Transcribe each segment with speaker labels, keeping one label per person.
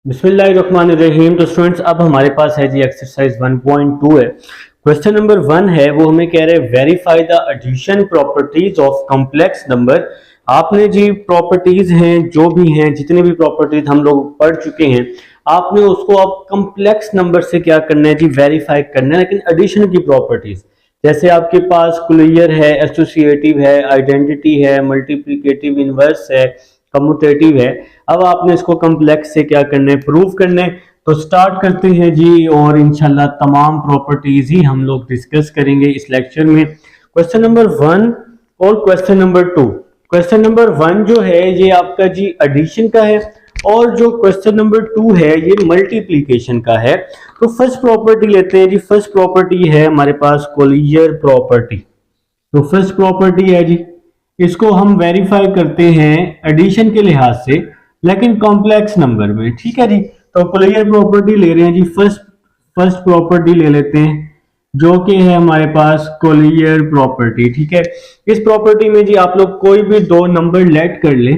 Speaker 1: बिस्मिल्लाहिर्रहमानिर्रहीम। तो स्टूडेंट्स अब हमारे पास है जी एक्सरसाइज 1.2 है। क्वेश्चन नंबर 1 है, वो हमें कह रहे हैं verify the addition properties of complex number. आपने जी प्रॉपर्टीज हैं जो भी हैं, जितने भी प्रॉपर्टीज हम लोग पढ़ चुके हैं, आपने उसको अब कॉम्प्लेक्स नंबर से क्या करना है जी, वेरीफाई करना है। लेकिन एडिशन की प्रॉपर्टीज जैसे आपके पास क्लियर है, एसोसिएटिव है, आइडेंटिटी है, मल्टीप्लिकेटिव इनवर्स है, कम्यूटेटिव है, अब आपने इसको कॉम्प्लेक्स से क्या करना है, प्रूव करना है। तो स्टार्ट करते हैं जी, और इंशाल्लाह तमाम प्रॉपर्टीज ही हम लोग डिस्कस करेंगे इस लेक्चर में। क्वेश्चन नंबर 1 और क्वेश्चन नंबर 2। क्वेश्चन नंबर 1 जो है ये आपका जी एडिशन का है, और जो क्वेश्चन नंबर 2 है ये मल्टीप्लिकेशन का है। तो फर्स्ट प्रॉपर्टी लेते हैं जी। फर्स्ट प्रॉपर्टी है हमारे पास कोलियर प्रॉपर्टी। तो फर्स्ट प्रॉपर्टी है जी, इसको हम वेरीफाई करते हैं एडिशन के लिहाज से, लेकिन कॉम्प्लेक्स नंबर में। ठीक है जी। तो कोलियर प्रॉपर्टी ले रहे हैं जी। फर्स्ट प्रॉपर्टी ले लेते हैं जो कि है हमारे पास कोलियर प्रॉपर्टी। ठीक है। इस प्रॉपर्टी में जी आप लोग कोई भी दो नंबर लेट कर ले,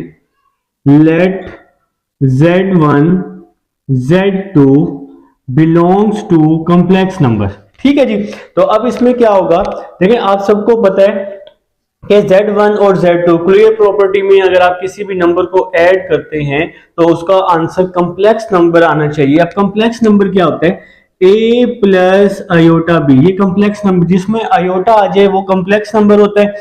Speaker 1: let Z1 Z2 belongs to complex number. ठीक है जी। तो अब इसमें क्या होगा, देखिए आप सबको पता है कि Z1 और Z2 क्लियर प्रॉपर्टी में अगर आप किसी भी नंबर को ऐड करते हैं तो उसका आंसर कॉम्प्लेक्स नंबर आना चाहिए। अब कॉम्प्लेक्स नंबर क्या होता है, a प्लस आयोटा बी। ये कॉम्प्लेक्स नंबर जिसमें आयोटा आ जाए वो कॉम्प्लेक्स नंबर होता है,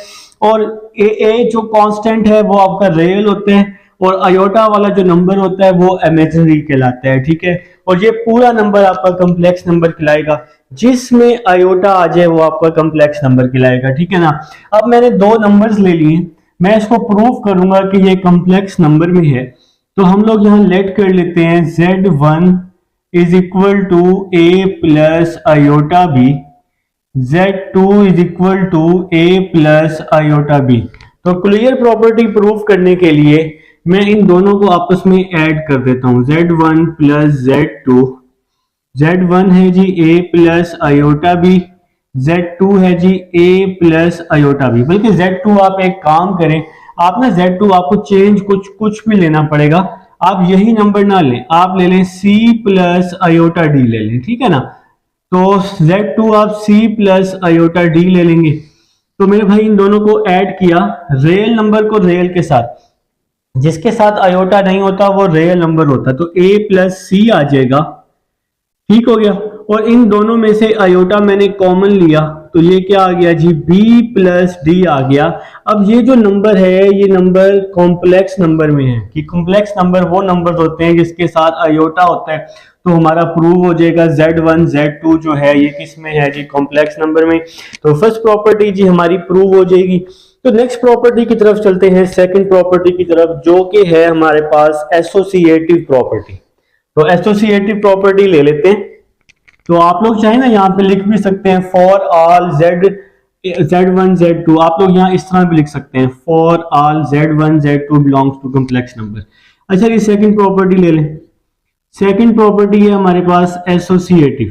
Speaker 1: और ए जो कांस्टेंट है वो आपका रियल होता है, और आयोटा वाला जो नंबर होता है वो इमेजिनरी कहलाता है। ठीक है। और ये पूरा नंबर आपका कॉम्प्लेक्स नंबर कहलाएगा, जिसमें आयोटा आ जाए वो आपका कॉम्प्लेक्स नंबर कहलाएगा। ठीक है ना। अब मैंने दो नंबर्स ले लिए, मैं इसको प्रूव करूंगा कि ये कॉम्प्लेक्स नंबर में है। तो हम लोग यहाँ लेट कर लेते हैं Z1 is equal to a plus iota b, Z2 is equal to a plus iota b. तो क्लियर प्रॉपर्टी प्रूफ करने के लिए मैं इन दोनों को आपस में ऐड कर देता हूं, Z1 प्लस Z2। Z1 है जी a plus iota b, Z2 है जी a प्लस आयोटा बी। बल्कि Z2 आप एक काम करें, आप ना Z2 आपको चेंज कुछ भी लेना पड़ेगा। आप यही नंबर ना लें, आप ले लें C प्लस आयोटा डी ले लें। ठीक है ना। तो Z2 आप C प्लस आयोटा डी ले लेंगे। तो मेरे भाई इन दोनों को ऐड किया, रियल नंबर को रियल के साथ, जिसके साथ आयोटा नहीं होता वो रियल नंबर होता, तो a प्लस सी आ जाएगा। ठीक हो गया। और इन दोनों में से आयोटा मैंने कॉमन लिया, तो ये क्या आ गया जी, b प्लस डी आ गया। अब ये जो नंबर है ये नंबर कॉम्प्लेक्स नंबर में है, कि कॉम्प्लेक्स नंबर वो नंबर होते हैं जिसके साथ आयोटा होता है। तो हमारा प्रूव हो जाएगा Z1 Z2 जो है ये किस में है जी, कॉम्प्लेक्स नंबर में। तो फर्स्ट प्रॉपर्टी जी हमारी प्रूव हो जाएगी। तो नेक्स्ट प्रॉपर्टी की तरफ चलते हैं, सेकंड प्रॉपर्टी की तरफ, जो कि है हमारे पास एसोसिएटिव प्रॉपर्टी। तो एसोसिएटिव प्रॉपर्टी ले लेते हैं। तो आप लोग चाहे ना यहाँ पे लिख भी सकते हैं फॉर ऑल Z1 Z2, आप लोग यहाँ इस तरह भी लिख सकते हैं for all Z1 Z2 belongs to complex number. अच्छा ये सेकंड प्रॉपर्टी ले लें। सेकंड प्रॉपर्टी है हमारे पास एसोसिएटिव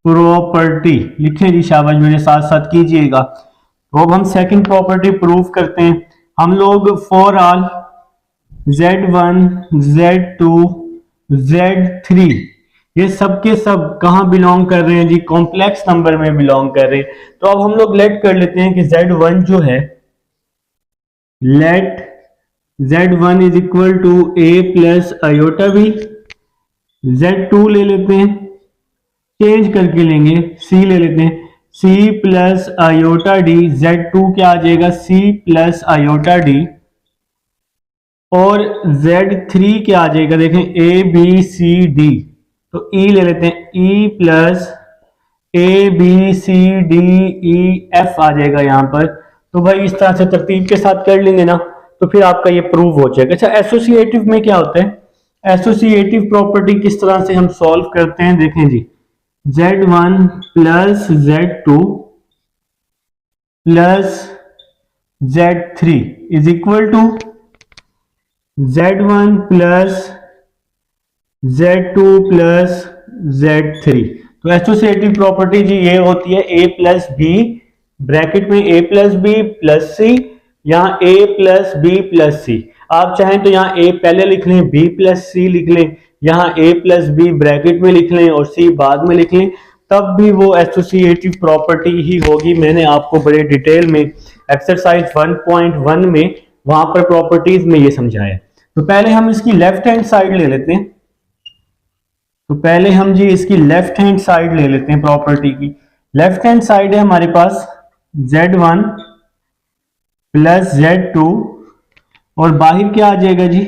Speaker 1: प्रॉपर्टी। लिखें जी, शाबाश, मेरे साथ साथ कीजिएगा। तो अब हम सेकंड प्रॉपर्टी प्रूव करते हैं। हम लोग for all Z1 Z2 Z3 ये सब के सब कहां बिलोंग कर रहे हैं जी, कॉम्प्लेक्स नंबर में बिलोंग कर रहे हैं। तो अब हम लोग लेट कर लेते हैं कि Z1 जो है, let Z1 is equal to a plus iota b. Z2 ले लेते हैं, चेंज करके लेंगे, C ले लेते हैं, C plus iota D. Z2 क्या आ जाएगा, C प्लस आयोटा डी। और Z3 क्या आ जाएगा, देखें A B C D। तो E ले लेते हैं, E plus A B C D E F आ जाएगा यहाँ पर। तो भाई इस तरह से तरतीब के साथ कर लेंगे ना, तो फिर आपका ये प्रूव हो जाएगा। अच्छा एसोसिएटिव में क्या होता है, एसोसिएटिव प्रॉपर्टी किस तरह से हम सॉल्व करते हैं, देखें जी। Z1 plus Z2 plus Z3 is equal to Z1 plus Z2 plus Z3। तो एसोसिएटिव प्रॉपर्टी जी ये होती है a प्लस बी, ब्रैकेट में a plus b plus c, यहाँ a plus b plus c. आप चाहें तो यहाँ ए पहले लिख लें, बी प्लस सी लिख लें, यहाँ ए प्लस बी ब्रैकेट में लिख लें और सी बाद में लिख लें, तब भी वो एसोसिएटिव प्रॉपर्टी ही होगी। मैंने आपको बड़े डिटेल में एक्सरसाइज 1.1 में वहां पर प्रॉपर्टीज में ये समझाया। तो पहले हम इसकी लेफ्ट हैंड साइड ले लेते हैं। तो पहले हम जी इसकी लेफ्ट हैंड साइड ले लेते हैं प्रॉपर्टी की। लेफ्ट हैंड साइड है हमारे पास Z1 प्लस Z2 और बाहर क्या आ जाएगा जी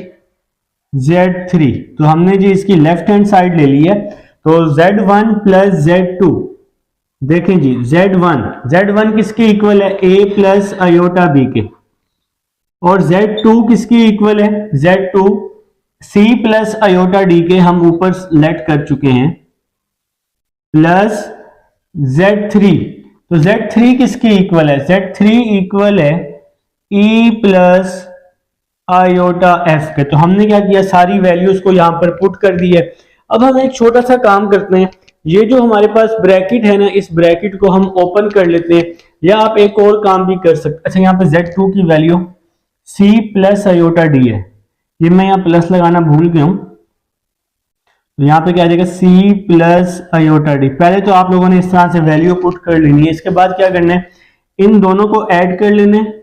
Speaker 1: Z3। तो हमने जी इसकी लेफ्ट हैंड साइड ले ली है। तो Z1 प्लस Z2, देखें जी Z1 किसके इक्वल है, A प्लस आयोटा B के, और Z2 किसकी इक्वल है, Z2 C plus iota D के, हम ऊपर लेट कर चुके हैं, प्लस Z3। तो Z3 किसकी इक्वल है, Z3 इक्वल है E प्लस आयोटा F के। तो हमने क्या किया, सारी वैल्यूज को यहां पर पुट कर दी है। अब हम एक छोटा सा काम करते हैं, ये जो हमारे पास ब्रैकेट है ना, इस ब्रैकेट को हम ओपन कर लेते हैं, या आप एक और काम भी कर सकते। अच्छा, यहाँ पे Z2 की value C plus iota D है, ये मैं यहाँ प्लस लगाना भूल गया हूं। तो यहाँ पे क्या आ जाएगा C प्लस आयोटा D। पहले तो आप लोगों ने इस तरह से वैल्यू पुट कर लेनी है। इसके बाद क्या करना है, इन दोनों को ऐड कर लेना है,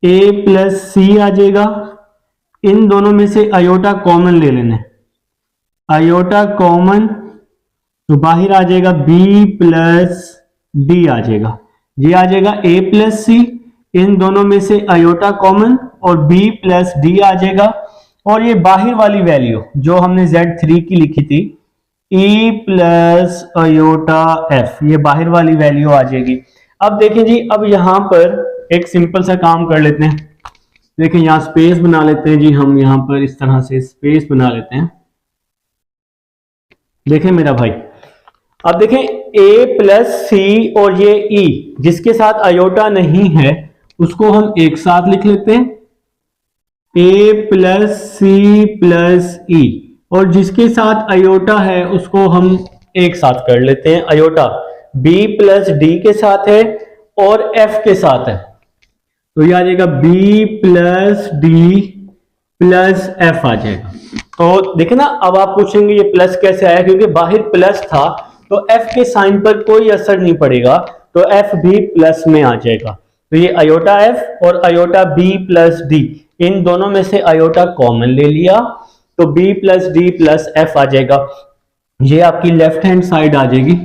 Speaker 1: A प्लस C आ जाएगा, इन दोनों में से आयोटा कॉमन ले लेना है, आयोटा कॉमन, तो बाहर आ जाएगा B प्लस D आ जाएगा, ये आ जाएगा A प्लस C, इन दोनों में से आयोटा कॉमन और B प्लस D आ जाएगा, और ये बाहर वाली वैल्यू जो हमने Z3 की लिखी थी E प्लस आयोटा F, ये बाहर वाली वैल्यू आ जाएगी। अब देखें जी, अब यहां पर एक सिंपल सा काम कर लेते हैं। देखें यहां स्पेस बना लेते हैं जी, हम यहां पर इस तरह से स्पेस बना लेते हैं। देखें मेरा भाई, अब देखें A प्लस सी और ये E जिसके साथ आयोटा नहीं है उसको हम एक साथ लिख लेते हैं, A plus c plus E, और जिसके साथ आयोटा है उसको हम एक साथ कर लेते हैं, आयोटा B प्लस D के साथ है और F के साथ है, तो ये आ जाएगा B plus D plus F आ जाएगा। तो देखें ना, अब आप पूछेंगे ये प्लस कैसे आया, क्योंकि बाहर प्लस था तो F के साइन पर कोई असर नहीं पड़ेगा, तो F भी प्लस में आ जाएगा। तो ये आयोटा F और आयोटा B प्लस D, इन दोनों में से आयोटा कॉमन ले लिया, तो B plus D plus F आ जाएगा। ये आपकी लेफ्ट हैंड साइड आ जाएगी।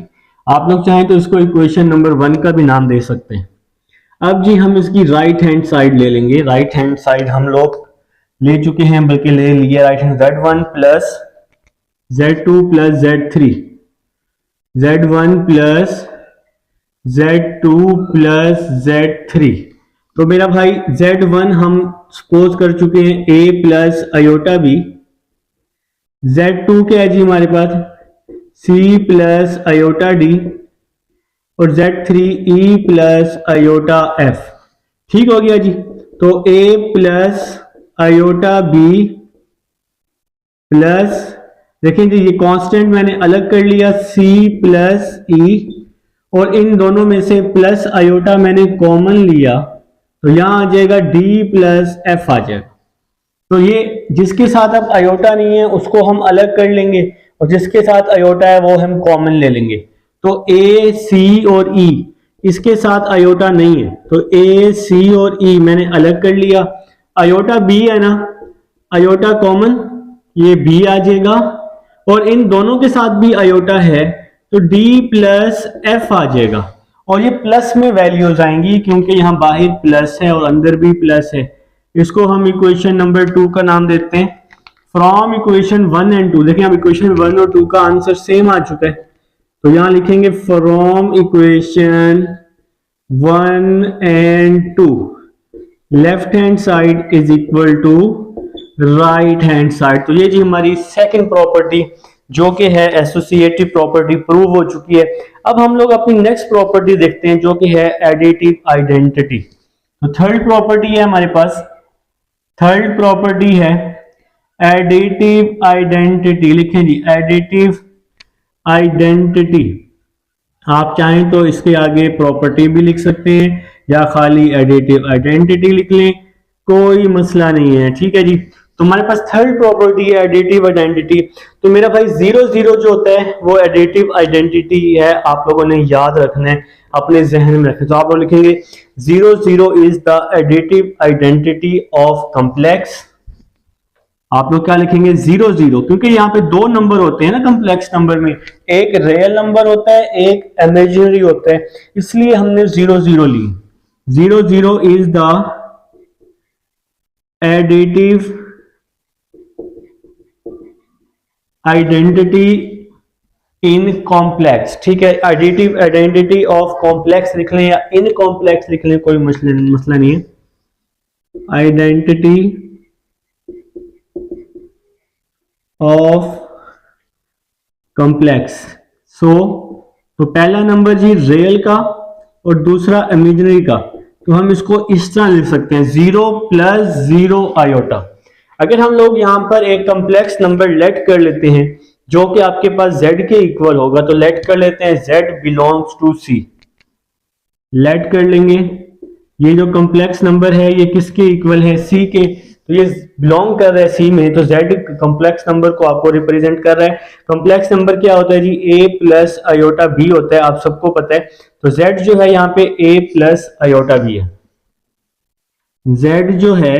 Speaker 1: आप लोग चाहें तो इसको इक्वेशन नंबर 1 का भी नाम दे सकते हैं। अब जी हम इसकी राइट हैंड साइड ले लेंगे। राइट हैंड साइड हम लोग ले चुके हैं, बल्कि ले लिए right hand, Z1 plus Z2 plus Z3, Z1 plus Z2 plus Z3। तो मेरा भाई Z1 हम सपोज कर चुके हैं A plus iota B, Z2 क्या है जी हमारे पास C प्लस आयोटा D, और Z3 E plus iota F। ठीक हो गया जी। तो A plus iota B plus, देखें जी ये कांस्टेंट मैंने अलग कर लिया, C प्लस E, और इन दोनों में से प्लस आयोटा मैंने कॉमन लिया, तो यहां आ जाएगा D प्लस F आ जाएगा। तो ये जिसके साथ अब आयोटा नहीं है उसको हम अलग कर लेंगे, और जिसके साथ आयोटा है वो हम कॉमन ले लेंगे। तो A, C और E, इसके साथ आयोटा नहीं है, तो A, C और E मैंने अलग कर लिया। आयोटा B है ना, आयोटा कॉमन, ये B आ जाएगा, और इन दोनों के साथ भी आयोटा है तो D प्लस F आ जाएगा, और ये प्लस में वैल्यूज आएंगी क्योंकि यहाँ बाहर प्लस है और अंदर भी प्लस है। इसको हम इक्वेशन नंबर 2 का नाम देते हैं फ्रॉम इक्वेशन 1 एंड 2। देखिए अब इक्वेशन 1 और 2 का आंसर सेम आ चुका है, तो यहां लिखेंगे from equation 1 and 2 left hand side is equal to right hand side. तो ये जी हमारी सेकंड प्रॉपर्टी जो कि है एसोसिएटिव प्रॉपर्टी प्रूव हो चुकी है। अब हम लोग अपनी नेक्स्ट प्रॉपर्टी देखते हैं जो कि है एडिटिव आइडेंटिटी। तो थर्ड प्रॉपर्टी है हमारे पास, थर्ड प्रॉपर्टी है एडिटिव आइडेंटिटी। लिखें जी एडिटिव आइडेंटिटी, आप चाहें तो इसके आगे प्रॉपर्टी भी लिख सकते हैं या खाली एडिटिव आइडेंटिटी लिख लें, कोई मसला नहीं है, ठीक है जी। तो हमारे पास थर्ड प्रॉपर्टी है एडिटिव आइडेंटिटी। तो मेरा भाई 0 0 जो होता है वो एडिटिव आइडेंटिटी है, आप लोगों ने याद रखना है, अपने जहन में रखें। तो आप लोग लिखेंगे 0 0 is the additive identity of complex. आप लोग क्या लिखेंगे 0 0, क्योंकि यहाँ पे दो नंबर होते हैं ना कॉम्प्लेक्स नंबर में, एक रियल नंबर होता है, एक इमेजिनरी होता है, इसलिए हमने 0 0 ली। 0 0 is the additive identity in complex, ठीक है। एडिटिव आइडेंटिटी ऑफ कॉम्प्लेक्स लिख लें या इन कॉम्प्लेक्स लिख लें, कोई मसला नहीं है। Identity of complex. तो पहला नंबर जी रियल का और दूसरा इमेजिनरी का, तो हम इसको इस तरह लिख सकते हैं 0 + 0 आयोटा। अगर हम लोग यहां पर एक कॉम्प्लेक्स नंबर लेट कर लेते हैं जो कि आपके पास z के इक्वल होगा, तो लेट कर लेते हैं z belongs to c, let कर लेंगे। ये जो कॉम्प्लेक्स नंबर है ये किसके इक्वल है, c के, तो ये बिलोंग कर रहा है c में, तो z कॉम्प्लेक्स नंबर को आपको रिप्रेजेंट कर रहा है। कॉम्प्लेक्स नंबर क्या होता है जी, a + आयोटा b होता है, आप सबको पता है। तो z जो है यहाँ पे a + आयोटा b है। z जो है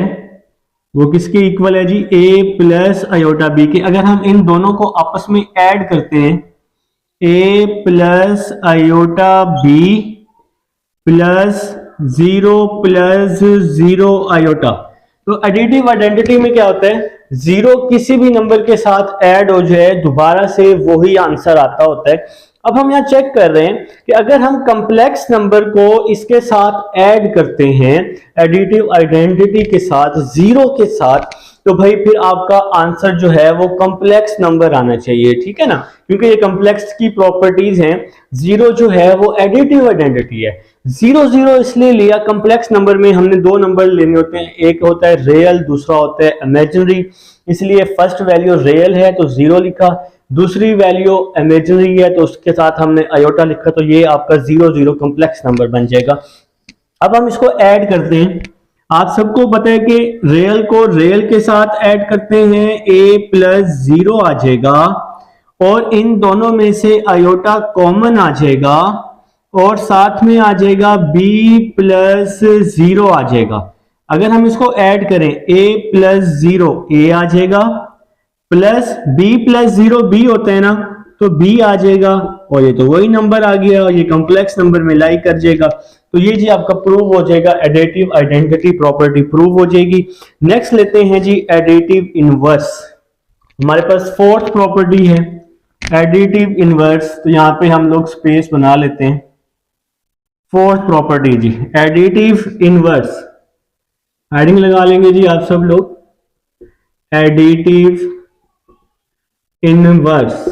Speaker 1: वो किसके इक्वल है जी, a + आयोटा b के। अगर हम इन दोनों को आपस में ऐड करते हैं, a + आयोटा b + 0 + 0 आयोटा, तो एडिटिव आइडेंटिटी में क्या होता है, 0 किसी भी नंबर के साथ ऐड हो जाए दोबारा से वही आंसर आता होता है। अब हम यहाँ चेक कर रहे हैं कि अगर हम कॉम्प्लेक्स नंबर को इसके साथ ऐड करते हैं एडिटिव आइडेंटिटी के साथ 0 के साथ, तो भाई फिर आपका आंसर जो है वो कॉम्प्लेक्स नंबर आना चाहिए, ठीक है ना, क्योंकि ये कॉम्प्लेक्स की प्रॉपर्टीज हैं। 0 जो है वो एडिटिव आइडेंटिटी है। 0 0 इसलिए लिया, कॉम्प्लेक्स नंबर में हमने दो नंबर लेने होते हैं, एक होता है रियल, दूसरा होता है इमेजिनरी, इसलिए फर्स्ट वैल्यू रियल है तो 0 लिखा, दूसरी वैल्यू इमेजिनरी है तो उसके साथ हमने आयोटा लिखा, तो ये आपका 0 0 कॉम्प्लेक्स नंबर बन जाएगा। अब हम इसको ऐड करते हैं। आप सबको पता है कि रियल को रियल के साथ ऐड करते हैं a + 0 आ जाएगा, और इन दोनों में से आयोटा कॉमन आ जाएगा, और साथ में आ जाएगा b + 0 आ जाएगा। अगर हम इसको ऐड करें a + 0 a आ जाएगा, प्लस b + 0 b होता है ना, तो b आ जाएगा, और ये तो वही नंबर आ गया और ये कॉम्प्लेक्स नंबर में लाई कर जाएगा। तो ये जी आपका प्रूव हो जाएगा, एडिटिव आइडेंटिटी प्रॉपर्टी प्रूव हो जाएगी। नेक्स्ट लेते हैं जी एडिटिव इनवर्स। हमारे पास फोर्थ प्रॉपर्टी है एडिटिव इनवर्स, तो यहां पे हम लोग स्पेस बना लेते हैं। फोर्थ प्रॉपर्टी जी एडिटिव इनवर्स, हेडिंग लगा लेंगे जी आप सब लोग, additive inverse.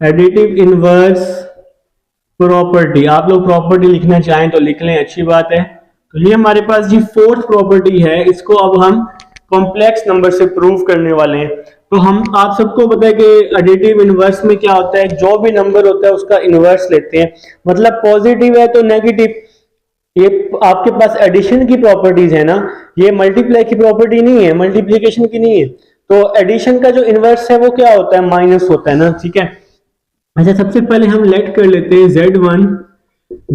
Speaker 1: Additive inverse property, आप लोग प्रॉपर्टी लिखना चाहें तो लिख लें, अच्छी बात है। तो ये हमारे पास जी फोर्थ प्रॉपर्टी है, इसको अब हम कॉम्प्लेक्स नंबर से प्रूव करने वाले हैं। तो हम आप सबको पता है कि एडिटिव इनवर्स में क्या होता है, जो भी नंबर होता है उसका इनवर्स लेते हैं, मतलब पॉजिटिव है तो नेगेटिव। ये आपके पास एडिशन की प्रॉपर्टीज है ना, ये मल्टीप्लाई की प्रॉपर्टी नहीं है, मल्टीप्लीकेशन की नहीं है। तो एडिशन का जो इनवर्स है वो क्या होता है, माइनस होता है ना, ठीक है। अच्छा, सबसे पहले हम लेट कर लेते हैं Z1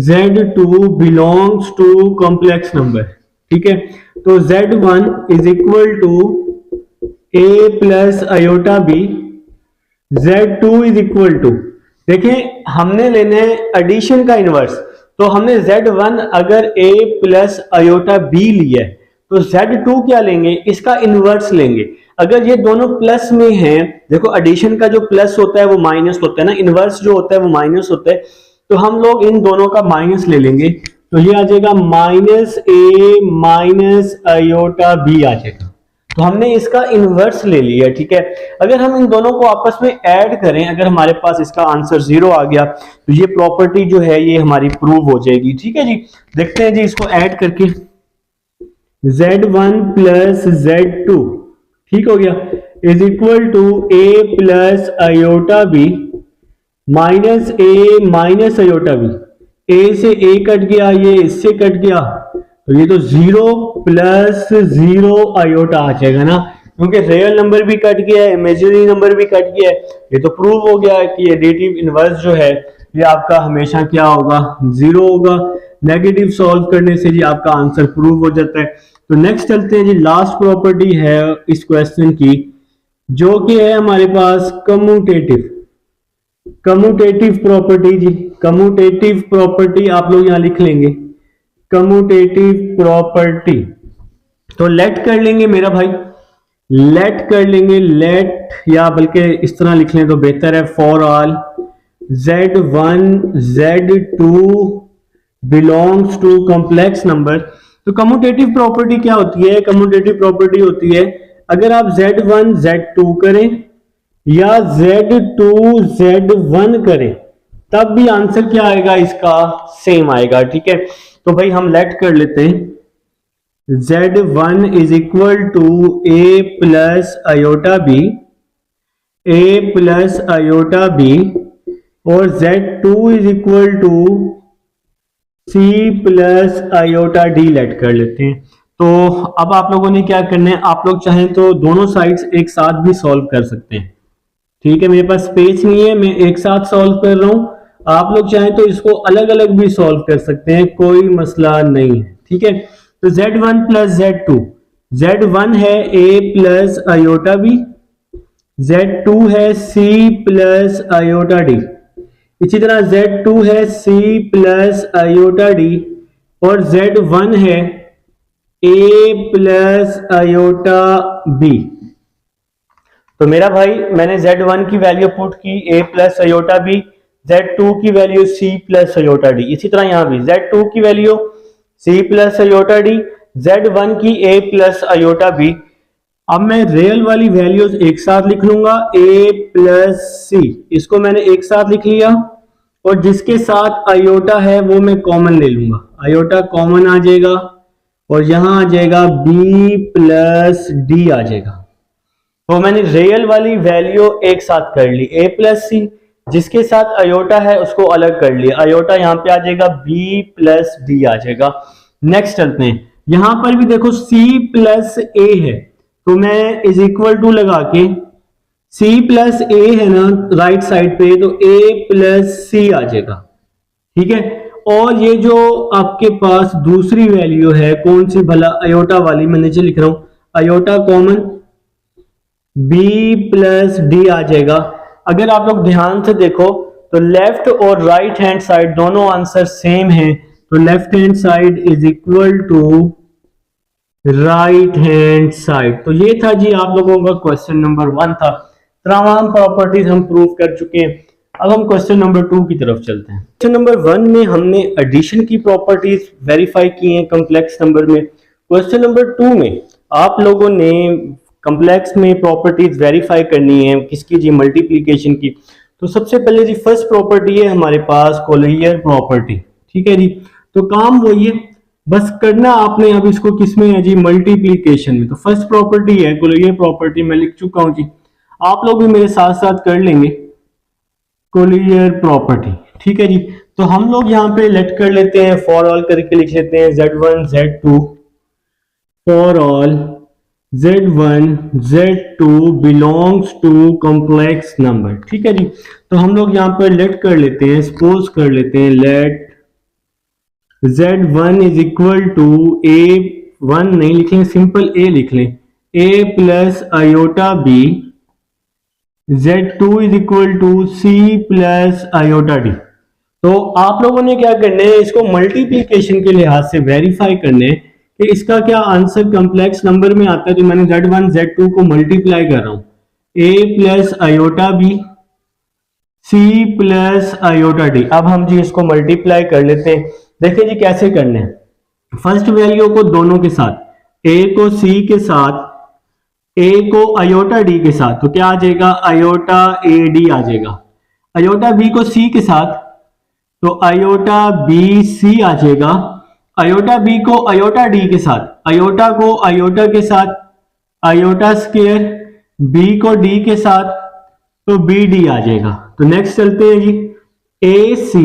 Speaker 1: Z2 belongs to complex number, ठीक है। तो Z1 is equal to a + iota b, Z2 is equal to, देखें हमने लेना है एडिशन का इनवर्स, तो हमने Z1 अगर a + आयोटा b लिया है तो Z2 क्या लेंगे, इसका इनवर्स लेंगे। अगर ये दोनों प्लस में हैं, देखो एडिशन का जो प्लस होता है वो माइनस होता है ना, इनवर्स जो होता है वो माइनस होता है, तो हम लोग इन दोनों का माइनस ले लेंगे, तो ये आ जाएगा -a - आयोटा b आ जाएगा। तो हमने इसका इनवर्स ले लिया, ठीक है। अगर हम इन दोनों को आपस में ऐड करें, अगर हमारे पास इसका आंसर 0 आ गया, तो ये प्रॉपर्टी जो है ये हमारी प्रूव हो जाएगी, ठीक है जी। देखते हैं जी इसको ऐड करके, Z1 + Z2, ठीक हो गया, is equal to a + iota b -a - iota b। a से a कट गया, ये इससे कट गया, तो ये तो 0 प्लस 0 आयोटा आ जाएगा ना, क्योंकि रियल नंबर भी कट गया है, इमेजिनरी नंबर भी कट गया है। ये तो प्रूव हो गया है कि एडिटिव इनवर्स जो है ये आपका हमेशा क्या होगा, 0 होगा। नेगेटिव सॉल्व करने से जी आपका आंसर प्रूव हो जाता है। तो नेक्स्ट चलते हैं जी, लास्ट प्रॉपर्टी है इस क्वेश्चन की, जो कि है हमारे पास कम्यूटेटिव। कम्यूटेटिव प्रॉपर्टी जी, कम्यूटेटिव प्रॉपर्टी आप लोग यहां लिख लेंगे, कम्यूटेटिव प्रॉपर्टी। तो लेट कर लेंगे मेरा भाई, लेट कर लेंगे, लेट, या बल्कि इस तरह लिख लें तो बेहतर है, for all Z1 Z2 belongs to complex number. तो कम्यूटेटिव प्रॉपर्टी क्या होती है? कम्यूटेटिव प्रॉपर्टी होती है अगर आप Z1 Z2 करें या Z2 Z1 करें तब भी आंसर क्या आएगा इसका, सेम आएगा। ठीक है, तो भाई हम लेट कर लेते हैं, Z1 is equal to A plus iota b, A plus iota b, और Z2 is equal to C plus iota d let कर लेते हैं। तो अब आप लोगों ने क्या करना है, आप लोग चाहें तो दोनों साइड्स एक साथ भी सॉल्व कर सकते हैं। ठीक है, मेरे पास स्पेस नहीं है, मैं एक साथ सॉल्व कर रहा हूं, आप लोग चाहें तो इसको अलग अलग भी सॉल्व कर सकते हैं, कोई मसला नहीं है। ठीक है, तो Z1 प्लस Z2, Z1 है A plus iota b, Z2 है C प्लस आयोटा डी, इसी तरह Z2 है C प्लस आयोटा डी, और Z1 है A प्लस आयोटा बी। तो मेरा भाई मैंने Z1 की वैल्यू पुट की A plus iota b, Z2 की value C plus iota d, इसी तरह यहां भी Z2 की value C plus iota d, Z1 की A प्लस आयोटा बी। अब मैं रियल वाली वैल्यूज एक साथ लिख लूंगा, A प्लस C, इसको मैंने एक साथ लिख लिया, और जिसके साथ आयोटा है वो मैं कॉमन ले लूंगा, आयोटा कॉमन आ जाएगा, और यहां आ जाएगा B प्लस D आ जाएगा। तो मैंने रियल वाली वैल्यू एक साथ कर ली, A प्लस C, जिसके साथ आयोटा है उसको अलग कर लिया, आयोटा यहाँ पे आ जाएगा, B प्लस D आ जाएगा। नेक्स्ट चलते हैं, यहां पर भी देखो C प्लस A है, तो मैं इज इक्वल टू लगा के, C प्लस A है ना राइट साइड पे, तो A प्लस C आ जाएगा। ठीक है, और ये जो आपके पास दूसरी वैल्यू है कौन सी भला, आयोटा वाली, मैं नीचे लिख रहा हूं, iota common, B plus D आ जाएगा। अगर आप लोग ध्यान से देखो तो लेफ्ट और राइट हैंड साइड दोनों आंसर सेम है, तो left hand side is equal to right hand side. तो ये था जी आप लोगों का क्वेश्चन नंबर 1 था, तमाम प्रॉपर्टीज हम प्रूव कर चुके हैं। अब हम क्वेश्चन नंबर 2 की तरफ चलते हैं। क्वेश्चन नंबर 1 में हमने एडिशन की प्रॉपर्टीज वेरीफाई की हैं कॉम्प्लेक्स नंबर में। क्वेश्चन नंबर 2 में आप लोगों ने कॉम्प्लेक्स में प्रॉपर्टीज वेरीफाई करनी है, किसकी जी, मल्टीप्लीकेशन की। तो सबसे पहले जी फर्स्ट प्रॉपर्टी है हमारे पास कोलियर प्रॉपर्टी। ठीक है जी, तो काम वही है, बस करना आपने अब इसको किसमें है जी, मल्टीप्लीकेशन में। तो फर्स्ट प्रॉपर्टी है कोलियर प्रॉपर्टी, मैं लिख चुका हूं जी, आप लोग भी मेरे साथ साथ कर लेंगे कोलियर प्रॉपर्टी। ठीक है जी, तो हम लोग यहाँ पे लेट कर लेते हैं, फॉर ऑल करके लिख लेते हैं Z1 Z2, for all Z1 Z2 belongs to complex number. ठीक है जी, तो हम लोग यहाँ पर लेट कर लेते हैं, सपोज कर लेते हैं, late Z1 is equal to A1 नहीं लिखेंगे, सिंपल A लिख लें, A plus iota B, Z2 is equal to C plus iota D। तो आप लोगों ने क्या करना है, इसको मल्टीप्लीकेशन के लिहाज से वेरीफाई करने कि इसका क्या आंसर कॉम्प्लेक्स नंबर में आता है। तो मैंने Z1 Z2 को मल्टीप्लाई कर रहा हूं, A plus iota B, C plus iota D। अब हम जी इसको मल्टीप्लाई कर लेते हैं। देखिए जी कैसे करने हैं, फर्स्ट वैल्यू को दोनों के साथ, A को C के साथ, A को आयोटा D के साथ, तो क्या आ जाएगा, आयोटा AD आ जाएगा। आयोटा B को C के साथ, तो आयोटा BC आ जाएगा। आयोटा B को आयोटा D के साथ, आयोटा को आयोटा के साथ, आयोटा स्क्वायर, B को D के साथ, तो BD आ जाएगा। तो नेक्स्ट चलते हैं जी, AC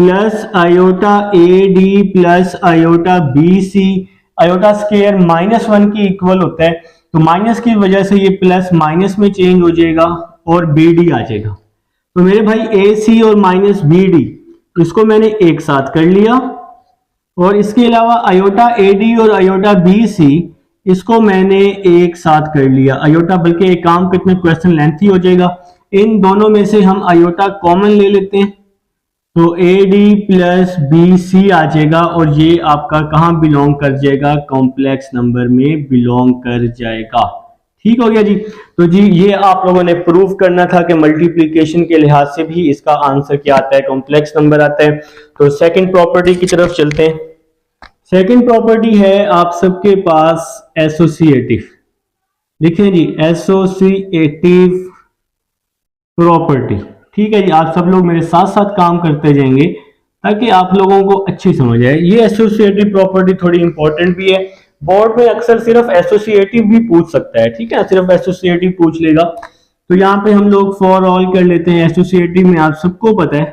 Speaker 1: plus iota A D plus iota B c, iota square -1 के इक्वल होता है, तो माइनस की वजह से ये प्लस माइनस में चेंज हो जाएगा और बी डी आ जाएगा। तो मेरे भाई ए सी और माइनस बी डी इसको मैंने एक साथ कर लिया, और इसके अलावा आयोटा ए डी और आयोटा बी सी इसको मैंने एक साथ कर लिया आयोटा, बल्कि एक काम कितने क्वेश्चन लेंथी हो जाएगा। इन दोनों में से हम आयोटा कॉमन ले लेते हैं, तो A D plus B C आ जाएगा, और ये आपका कहाँ बिलोंग कर जाएगा, कॉम्प्लेक्स नंबर में बिलोंग कर जाएगा। ठीक हो गया जी। तो जी ये आप लोगों ने प्रूव करना था कि मल्टीप्लिकेशन के लिहाज से भी इसका आंसर क्या आता है, कॉम्प्लेक्स नंबर आता है। तो सेकंड प्रॉपर्टी की तरफ चलते हैं। सेकंड प्रॉपर्टी है आप सबके पास एसोसिएटिव, लिखें जी एसोसिएटिव प्रॉपर्टी। ठीक है जी, आप सब लोग मेरे साथ साथ काम करते जाएंगे ताकि आप लोगों को अच्छी समझ आए। ये एसोसिएटिव प्रॉपर्टी थोड़ी इंपॉर्टेंट भी है, बोर्ड में अक्सर सिर्फ एसोसिएटिव भी पूछ सकता है, ठीक है, सिर्फ एसोसिएटिव पूछ लेगा। तो यहाँ पे हम लोग फॉर ऑल कर लेते हैं। एसोसिएटिव में आप सबको पता है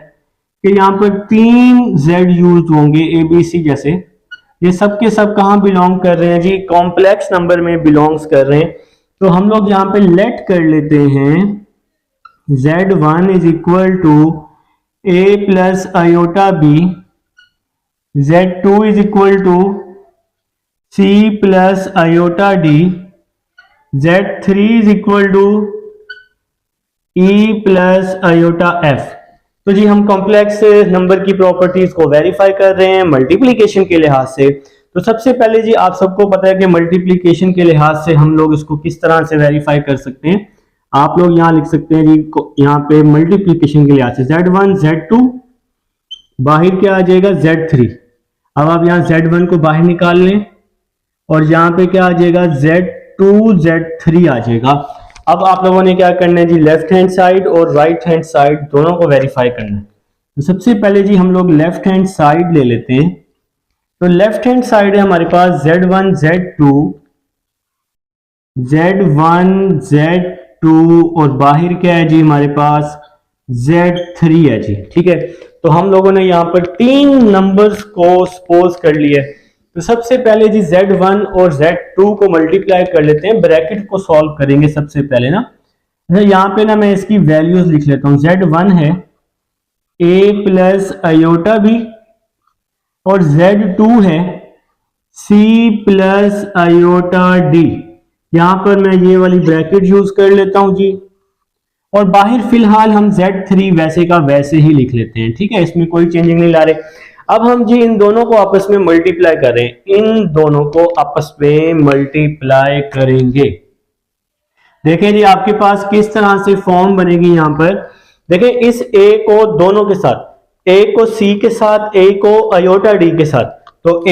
Speaker 1: कि यहाँ पर 3 जेड यूज होंगे ए बी सी जैसे, ये सब के सब कहाँ बिलोंग कर रहे हैं जी, कॉम्प्लेक्स नंबर में बिलोंग्स कर रहे हैं। तो हम लोग यहाँ पे लेट कर लेते हैं Z1 is equal to a plus iota b, Z2 is equal to C plus iota d, Z3 is equal to E plus iota F। तो जी हम कॉम्प्लेक्स नंबर की प्रॉपर्टीज को वेरीफाई कर रहे हैं मल्टीप्लिकेशन के लिहाज से। तो सबसे पहले जी आप सबको पता है कि मल्टीप्लिकेशन के लिहाज से हम लोग इसको किस तरह से वेरीफाई कर सकते हैं। आप लोग यहाँ लिख सकते हैं जी, यहाँ पे मल्टीप्लिकेशन के लिहाज से Z1 Z2, बाहर क्या आ जाएगा Z3। अब आप यहाँ Z1 को बाहर निकाल लें और यहाँ पे क्या आ जाएगा Z2 Z3 आ जाएगा। अब आप लोगों ने क्या करना है जी, लेफ्ट हैंड साइड और राइट हैंड साइड दोनों को वेरीफाई करना है। तो सबसे पहले जी हम लोग लेफ्ट हैंड साइड ले लेते हैं। तो लेफ्ट हैंड साइड है हमारे पास Z1 Z2 Z1 Z2 और बाहर क्या है जी हमारे पास Z3 है जी। ठीक है, तो हम लोगों ने यहाँ पर 3 नंबर्स को सपोज कर लिया। तो सबसे पहले जी Z1 और Z2 को मल्टीप्लाई कर लेते हैं, ब्रैकेट को सॉल्व करेंगे सबसे पहले ना। यहाँ पे ना मैं इसकी वैल्यूज लिख लेता हूँ। Z1 है A प्लस आयोटा बी और Z2 है C प्लस आयोटा डी। यहां पर मैं ये वाली ब्रैकेट यूज कर लेता हूं जी, और बाहर फिलहाल हम Z3 वैसे का वैसे ही लिख लेते हैं। ठीक है, इसमें कोई चेंजिंग नहीं ला रहे। अब हम जी इन दोनों को आपस में मल्टीप्लाई करें, इन दोनों को आपस में मल्टीप्लाई करेंगे। देखें जी आपके पास किस तरह से फॉर्म बनेगी। यहां पर देखें, इस A को दोनों के साथ, A को C के साथ, A को आयोटा डी के साथ, तो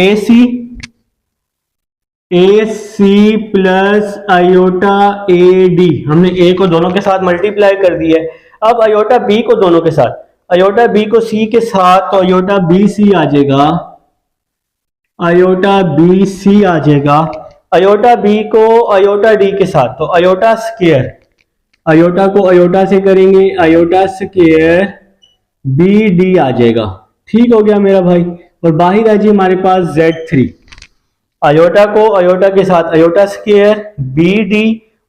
Speaker 1: AC प्लस आयोटा AD, हमने A को दोनों के साथ मल्टीप्लाई कर दिया है। अब आयोटा B को दोनों के साथ, आयोटा B को C के साथ, तो आयोटा BC आ जाएगा, आयोटा BC आ जाएगा। आयोटा B को आयोटा D के साथ, तो आयोटा स्क्वायर, आयोटा को आयोटा से करेंगे, आयोटा स्क्वायर BD आ जाएगा। ठीक हो गया मेरा भाई। और बाहर आ जी हमारे पास Z3, आयोटा को आयोटा के साथ आयोटा स्क्वायर BD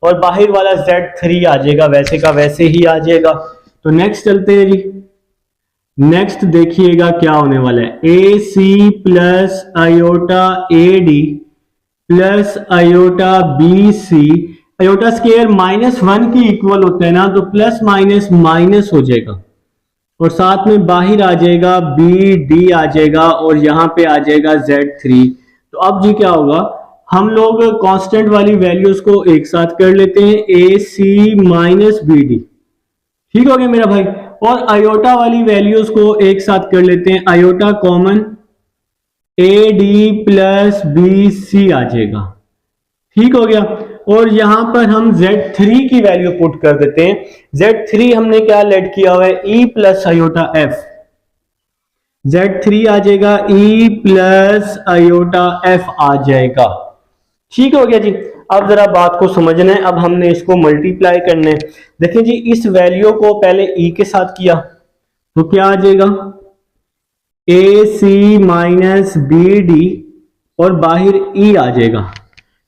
Speaker 1: और बाहर वाला Z3 आ जाएगा, वैसे का वैसे ही आ जाएगा। तो नेक्स्ट चलते हैं जी। नेक्स्ट देखिएगा क्या होने वाला है, AC plus iota AD plus iota BC। Iota square -1 के इक्वल होता है ना, तो प्लस माइनस माइनस हो जाएगा और साथ में बाहर आ जाएगा BD आ जाएगा और यहां पे आ जाएगा Z3। तो अब जी क्या होगा, हम लोग कांस्टेंट वाली वैल्यूज को एक साथ कर लेते हैं, AC माइनस BD। ठीक हो गया मेरा भाई। और आयोटा वाली वैल्यूज को एक साथ कर लेते हैं, iota common, AD plus BC आ जाएगा। ठीक हो गया। और यहां पर हम Z3 की वैल्यू पुट कर देते हैं। Z3 हमने क्या लेट किया हुआ है, E plus iota F। Z3 आ जाएगा, E प्लस आयोटा F आ जाएगा। ठीक हो गया जी। अब जरा बात को समझना है, अब हमने इसको मल्टीप्लाई करना है। देखिए जी, इस वैल्यू को पहले E के साथ किया तो क्या आ जाएगा, A C minus B D और बाहर ई आ जाएगा।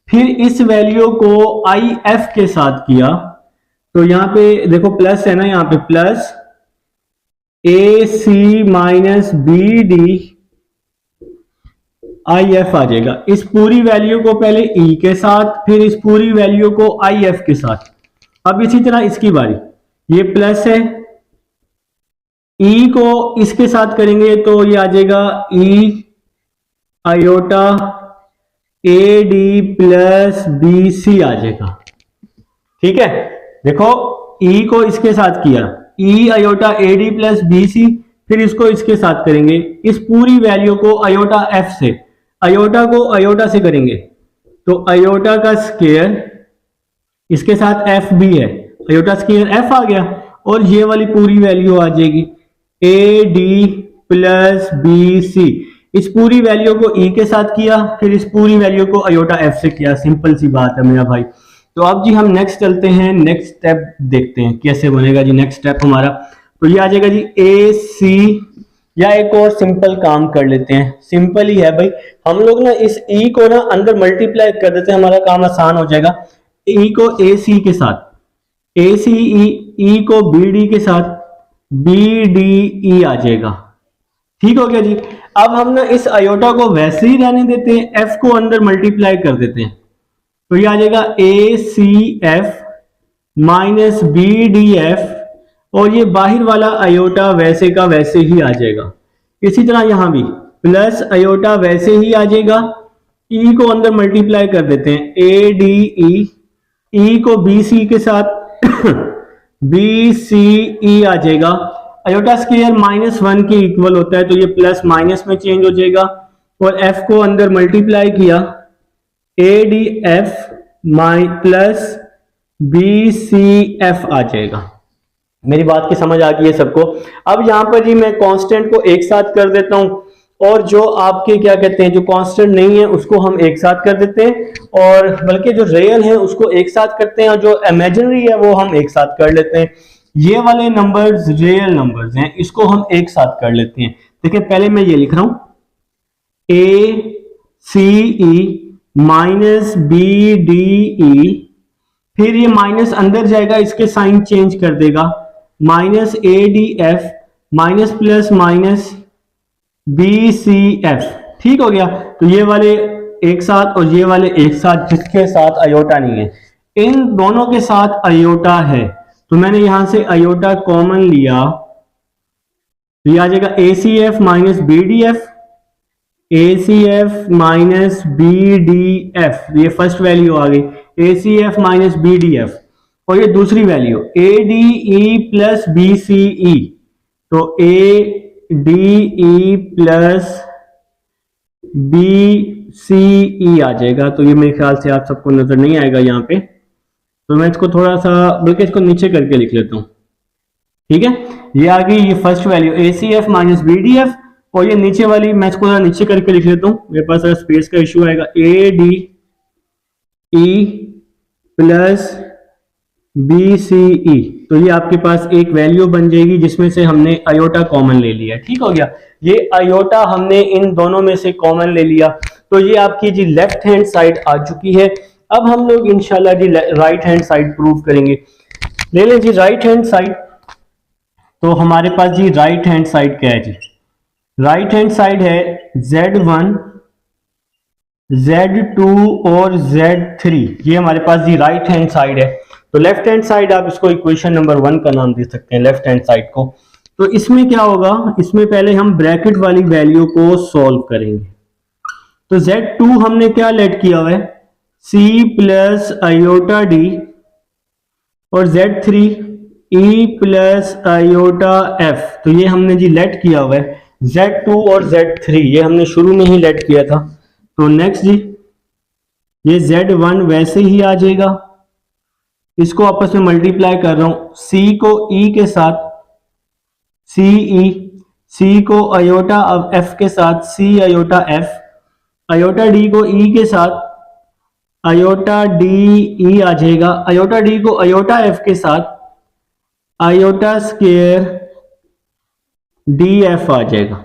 Speaker 1: फिर इस वैल्यू को आई एफ के साथ किया तो यहां पे देखो प्लस है ना, यहां पे plus A C minus B D I F आ जाएगा। इस पूरी वैल्यू को पहले ई के साथ, फिर इस पूरी वैल्यू को आई एफ के साथ। अब इसी तरह इसकी बारी, ये प्लस है, ई को इसके साथ करेंगे तो ये आ जाएगा E iota A D plus B C आ जाएगा। ठीक है, देखो ई को इसके साथ किया, E iota A D plus B C, फिर इसको इसके साथ करेंगे, इस पूरी वैल्यू को आयोटा एफ से, आयोटा को आयोटा से करेंगे तो आयोटा का स्क्वायर, इसके साथ एफ भी है, आयोटा स्क्वायर एफ आ गया, और ये वाली पूरी वैल्यू आ जाएगी a D plus B c. इस पूरी वैल्यू को ई के साथ किया, फिर इस पूरी वैल्यू को आयोटा एफ से किया। सिंपल सी बात है मेरा भाई। तो अब जी हम नेक्स्ट चलते हैं, नेक्स्ट स्टेप देखते हैं कैसे बनेगा जी नेक्स्ट स्टेप हमारा। तो ये आ जाएगा जी ए सी, या एक और सिंपल काम कर लेते हैं, सिंपल ही है भाई, हम लोग ना इस ई को ना अंदर मल्टीप्लाई कर देते हैं, हमारा काम आसान हो जाएगा। ई को ए सी के साथ, ए सी ई को बी डी के साथ, बी डी ई आ जाएगा। ठीक हो गया जी। अब हम ना इस आयोटा को वैसे ही रहने देते हैं, एफ को अंदर मल्टीप्लाई कर देते हैं, तो ये आ जाएगा A C F minus B D F, और ये बाहर वाला आयोटा वैसे का वैसे ही आ जाएगा। इसी तरह यहां भी प्लस आयोटा वैसे ही आ जाएगा, ई को अंदर मल्टीप्लाई कर देते हैं, ए डी ई को बी सी के साथ बी सी ई आ जाएगा। आयोटा स्क्वायर -1 के इक्वल होता है, तो ये प्लस माइनस में चेंज हो जाएगा, और एफ को अंदर मल्टीप्लाई किया, A D F plus B C F आ जाएगा। मेरी बात की समझ आ गई है सबको। अब यहां पर जी मैं कांस्टेंट को एक साथ कर देता हूं, और जो आपके क्या कहते हैं जो कांस्टेंट नहीं है उसको हम एक साथ कर देते हैं, और बल्कि जो रियल है उसको एक साथ करते हैं, और जो इमेजिनरी है वो हम एक साथ कर लेते हैं। ये वाले नंबर्स रियल नंबर्स हैं, इसको हम एक साथ कर लेते हैं। देखिए पहले मैं ये लिख रहा हूं ए सी E minus B D E, फिर ये माइनस अंदर जाएगा, इसके साइन चेंज कर देगा, minus a D f minus plus minus b C f. ठीक हो गया। तो ये वाले एक साथ और ये वाले एक साथ, जिसके साथ आयोटा नहीं है, इन दोनों के साथ आयोटा है, तो मैंने यहां से आयोटा कॉमन लिया, तो ये आ जाएगा A C F minus B D F, A C F minus B D F, ये फर्स्ट वैल्यू आ गई, A C F minus B D F, और ये दूसरी value A D E plus B C E, तो A D E plus B C E आ जाएगा। तो ये मेरे ख्याल से आप सबको नजर नहीं आएगा यहाँ पे, तो मैं इसको थोड़ा सा बल्कि इसको नीचे करके लिख लेता हूँ। ठीक है, ये आ गई ये first value A C F minus B D F, और ये नीचे वाली मैं इसको थोड़ा नीचे करके लिख लेता हूँ, मेरे पास अगर स्पेस का इश्यू आएगा, A D E plus B C E, तो ये आपके पास एक वैल्यू बन जाएगी जिसमें से हमने आयोटा कॉमन ले लिया। ठीक हो गया, ये आयोटा हमने इन दोनों में से कॉमन ले लिया, तो ये आपकी जी लेफ्ट हैंड साइड आ चुकी है। अब हम लोग इंशाल्लाह जी राइट हैंड साइड प्रूव करेंगे। ले लें जी राइट हैंड साइड। तो हमारे पास जी राइट हैंड साइड क्या है जी, राइट हैंड साइड है Z1 Z2 और Z3, ये हमारे पास जी राइट हैंड साइड है। तो लेफ्ट हैंड साइड आप इसको इक्वेशन नंबर 1 का नाम दे सकते हैं, लेफ्ट हैंड साइड को। तो इसमें क्या होगा, इसमें पहले हम ब्रैकेट वाली वैल्यू को सॉल्व करेंगे। तो Z2 हमने क्या लेट किया हुआ है, C प्लस आयोटा डी, और Z3 E plus iota F, तो ये हमने जी लेट किया हुआ है। Z2 और Z3 ये हमने शुरू में ही लेट किया था। तो नेक्स्ट जी ये Z1 वैसे ही आ जाएगा, इसको आपस में मल्टीप्लाई कर रहा हूं, C को E के साथ CE, C को आयोटा F के साथ C iota F, iota D को E के साथ आयोटा DE आ जाएगा, आयोटा D को आयोटा F के साथ आयोटा स्क्वायर DF आ जाएगा।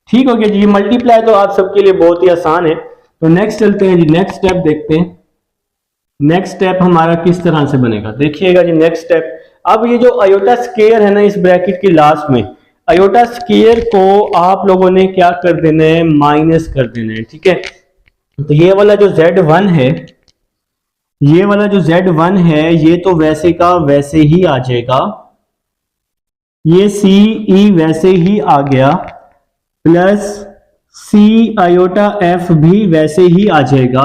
Speaker 1: ठीक हो गया जी। मल्टीप्लाई तो आप सबके लिए बहुत ही आसान है। तो नेक्स्ट चलते हैं जी, नेक्स्ट स्टेप देखते हैं। नेक्स्ट स्टेप हमारा किस तरह से बनेगा, देखिएगा जी। नेक्स्ट स्टेप, अब ये जो अयोटा स्क्वायर है ना इस ब्रैकेट के लास्ट में, अयोटा स्क्वायर को आप लोगों ने क्या कर देना है, माइनस कर देना है, ठीक है। तो ये वाला जो Z1 है, ये वाला जो Z1 है ये तो वैसे का वैसे ही आ जाएगा, ये CE वैसे ही आ गया, प्लस C अयोटा F भी वैसे ही आ जाएगा,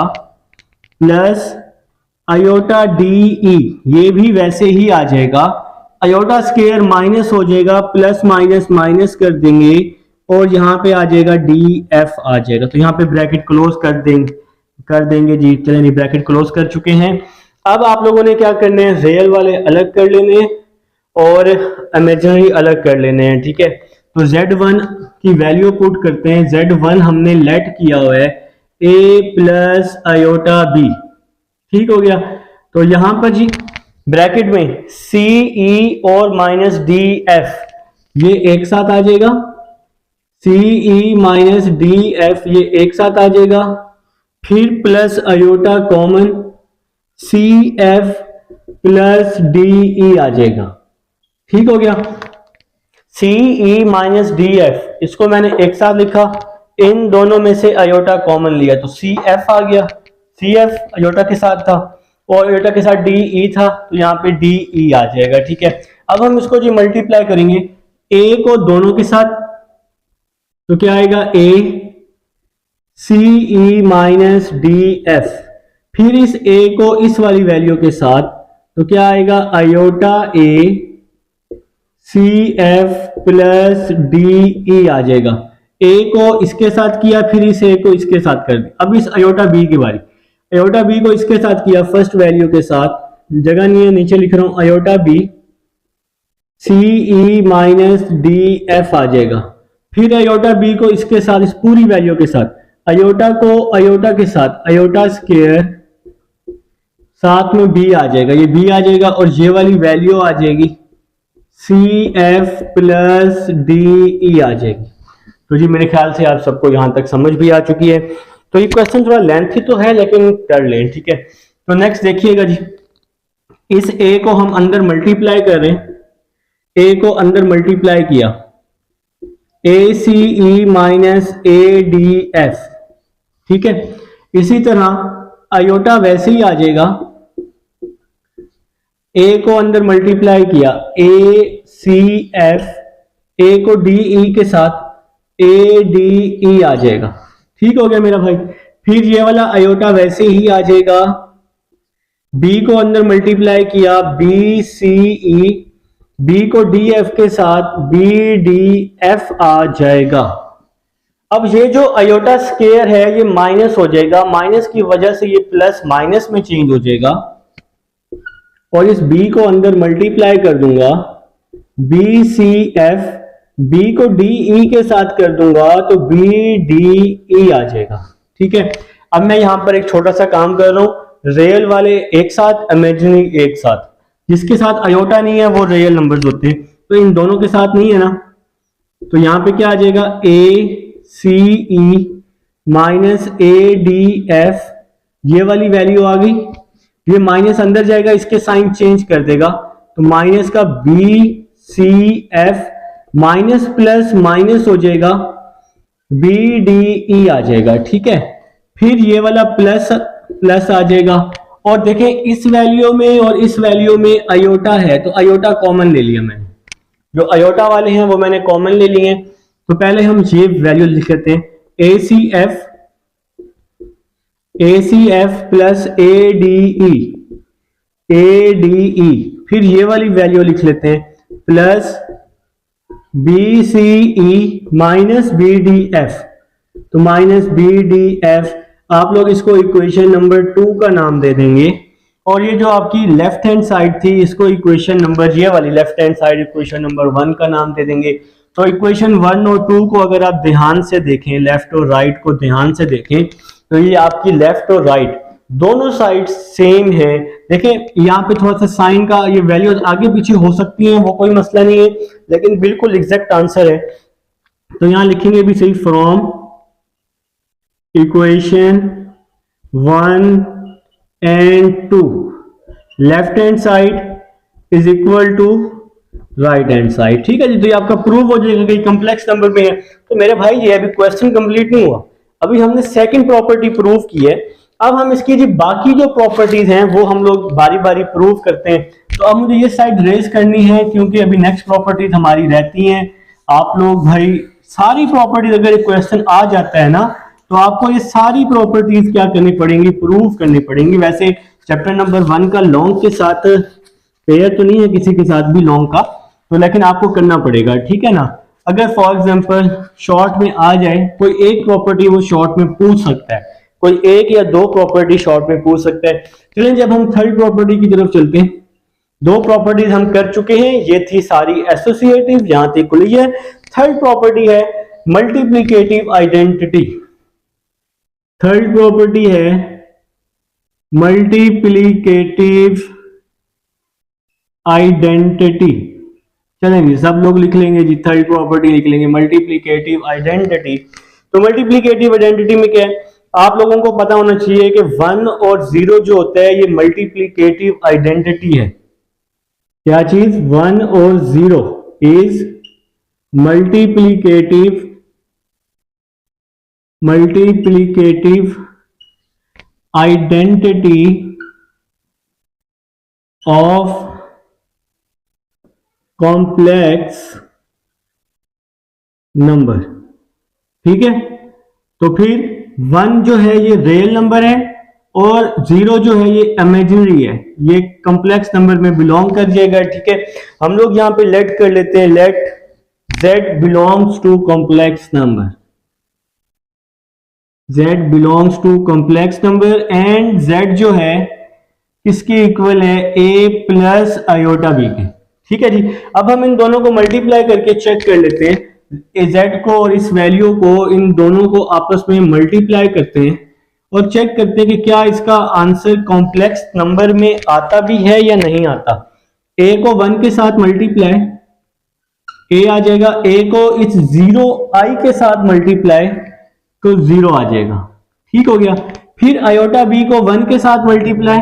Speaker 1: प्लस अयोटा DE ये भी वैसे ही आ जाएगा। अयोटा स्क्वायर माइनस हो जाएगा, प्लस माइनस माइनस कर देंगे और यहाँ पे आ जाएगा DF आ जाएगा। तो यहाँ पे ब्रैकेट क्लोज कर देंगे जी। चलें जी, ब्रैकेट क्लोज कर चुके हैं। अब आप लोगों ने क्या करने हैं, रियल वाले अलग कर लेने हैं और इमेजिनरी अलग कर लेने हैं, ठीक है। तो Z1 की वैल्यू पुट करते हैं। Z1 हमने लेट किया हुआ है A प्लस अयोटा B, ठीक हो गया। तो यहां पर जी ब्रैकेट में CE और माइनस DF ये एक साथ आ जाएगा, CE माइनस DF ये एक साथ आ जाएगा, फिर plus iota common CF plus DE आ जाएगा, ठीक हो गया। CE माइनस DF इसको मैंने एक साथ लिखा, इन दोनों में से अयोटा कॉमन लिया तो CF आ गया, CF अयोटा के साथ था और अयोटा के साथ DE था तो यहाँ पे DE आ जाएगा, ठीक है। अब हम इसको जी मल्टीप्लाई करेंगे A को दोनों के साथ, तो क्या आएगा A CE माइनस DF, फिर इस A को इस वाली वैल्यू के साथ, तो क्या आएगा iota A CF plus DE आ जाएगा। A को इसके साथ किया, फिर इस A को इसके साथ कर दिया। अब इस अयोटा B की बारी, अयोटा B को इसके साथ किया फर्स्ट वैल्यू के साथ, जगह नहीं है नीचे लिख रहा हूं iota B CE minus DF आ जाएगा। फिर अयोटा B को इसके साथ इस पूरी वैल्यू के साथ, अयोटा को अयोटा के साथ अयोटा स्क्वायर साथ में B आ जाएगा, ये B आ जाएगा और ये वाली वैल्यू आ जाएगी CF प्लस DE आ जाएगी। तो जी मेरे ख्याल से आप सबको यहां तक समझ भी आ चुकी है। तो ये क्वेश्चन थोड़ा लेंथी तो है लेकिन कर लें, ठीक है। तो नेक्स्ट देखिएगा जी, इस A को हम अंदर मल्टीप्लाई कर रहे हैं, A को अंदर मल्टीप्लाई किया ACE माइनस ADF, ठीक है। इसी तरह अयोटा वैसे ही आ जाएगा, A को अंदर मल्टीप्लाई किया ACF, A को DE के साथ ADE आ जाएगा, ठीक हो गया मेरा भाई। फिर ये वाला अयोटा वैसे ही आ जाएगा, B को अंदर मल्टीप्लाई किया BCE, B को DF के साथ BDF आ जाएगा। अब ये जो अयोटा स्क्वायर है ये माइनस हो जाएगा, माइनस की वजह से ये प्लस माइनस में चेंज हो जाएगा और इस B को अंदर मल्टीप्लाई कर दूंगा BCF, B को DE के साथ कर दूंगा तो BDE आ जाएगा, ठीक है। अब मैं यहां पर एक छोटा सा काम कर रहा हूं, रियल वाले एक साथ, इमेजिनरी एक साथ। जिसके साथ अयोटा नहीं है वो रियल नंबर्स होते हैं, तो इन दोनों के साथ नहीं है ना, तो यहां पे क्या आ जाएगा ACE माइनस ADF, ये वाली वैल्यू आ गई। ये माइनस अंदर जाएगा, इसके साइन चेंज कर देगा, तो माइनस का BCF माइनस प्लस माइनस हो जाएगा BDE आ जाएगा, ठीक है। फिर ये वाला प्लस प्लस आ जाएगा और देखें इस वैल्यू में और इस वैल्यू में अयोटा है तो अयोटा कॉमन ले लिया मैंने, जो अयोटा वाले हैं वो मैंने कॉमन ले लिए। तो पहले हम ये वैल्यू लिख लेते हैं ACF प्लस ADE, फिर ये वाली वैल्यू लिख लेते हैं प्लस BCE माइनस BDF, तो माइनस BDF आप लोग इसको इक्वेशन नंबर 2 का नाम दे देंगे और ये जो आपकी लेफ्ट हैंड साइड थी इसको इक्वेशन नंबर, ये वाली left hand side equation number 1 का नाम दे देंगे। तो इक्वेशन 1 और 2 को अगर आप ध्यान से देखें, लेफ्ट और राइट को ध्यान से देखें, तो ये आपकी लेफ्ट और राइट दोनों साइड सेम है। देखें यहाँ पे थोड़ा सा साइन का ये वैल्यू आगे पीछे हो सकती है, वो कोई मसला नहीं है, लेकिन बिल्कुल एग्जैक्ट आंसर है तो यहां लिखेंगे भी सही, from equation 1 and 2 left hand side is equal to right hand side. ठीक है जी, तो ये आपका प्रूव हो जाएगा कि कॉम्प्लेक्स नंबर में है। तो मेरे भाई ये अभी क्वेश्चन कंप्लीट नहीं हुआ, अभी हमने सेकंड प्रॉपर्टी प्रूव की है। अब हम इसकी जी बाकी जो प्रॉपर्टीज हैं वो हम लोग बारी बारी प्रूव करते हैं। तो अब मुझे ये साइड रेज करनी है क्योंकि अभी नेक्स्ट प्रॉपर्टीज हमारी रहती हैं। आप लोग भाई सारी प्रॉपर्टीज, अगर क्वेश्चन आ जाता है ना तो आपको ये सारी प्रॉपर्टीज क्या करनी पड़ेंगी, प्रूव करनी पड़ेंगी। वैसे चैप्टर नंबर 1 का लॉन्ग के साथ पेयर तो नहीं है किसी के साथ भी लॉन्ग का, तो लेकिन आपको करना पड़ेगा, ठीक है ना। अगर फॉर एग्जांपल शॉर्ट में आ जाए कोई एक प्रॉपर्टी, वो शॉर्ट में पूछ सकता है, कोई एक या दो प्रॉपर्टी शॉर्ट में पूछ सकता है। चलिए जब हम थर्ड प्रॉपर्टी की तरफ चलते हैं, दो प्रॉपर्टीज हम कर चुके हैं, ये थी सारी एसोसिएटिव, यहां थी कुलियर। थर्ड प्रॉपर्टी है मल्टीप्लिकेटिव आइडेंटिटी। थर्ड प्रॉपर्टी है मल्टीप्लिकेटिव आइडेंटिटी। चलेंगे सब लोग लिख लेंगे जी, थर्ड प्रॉपर्टी लिख लेंगे मल्टीप्लिकेटिव आइडेंटिटी। तो मल्टीप्लिकेटिव आइडेंटिटी में क्या है, आप लोगों को पता होना चाहिए कि 1 और 0 जो होता है ये मल्टीप्लिकेटिव आइडेंटिटी है। क्या चीज, 1 और 0 is multiplicative identity of complex number. ठीक है, तो फिर 1 जो है ये रियल नंबर है और 0 जो है ये इमेजिनरी है, ये कॉम्प्लेक्स नंबर में बिलोंग कर जाएगा। ठीक है, हम लोग यहां पे लेट कर लेते हैं, let z belongs to complex number, z belongs to complex number and z जो है किसके इक्वल है, a प्लस आयोटा b के। ठीक है जी, अब हम इन दोनों को मल्टीप्लाई करके चेक कर लेते हैं, z को और इस वैल्यू को, इन दोनों को आपस में मल्टीप्लाई करते हैं और चेक करते हैं कि क्या इसका आंसर कॉम्प्लेक्स नंबर में आता भी है या नहीं आता। a को 1 के साथ मल्टीप्लाई, a आ जाएगा, a को इस 0i के साथ मल्टीप्लाई तो 0 आ जाएगा। ठीक हो गया, फिर आयोटा b को 1 के साथ मल्टीप्लाई,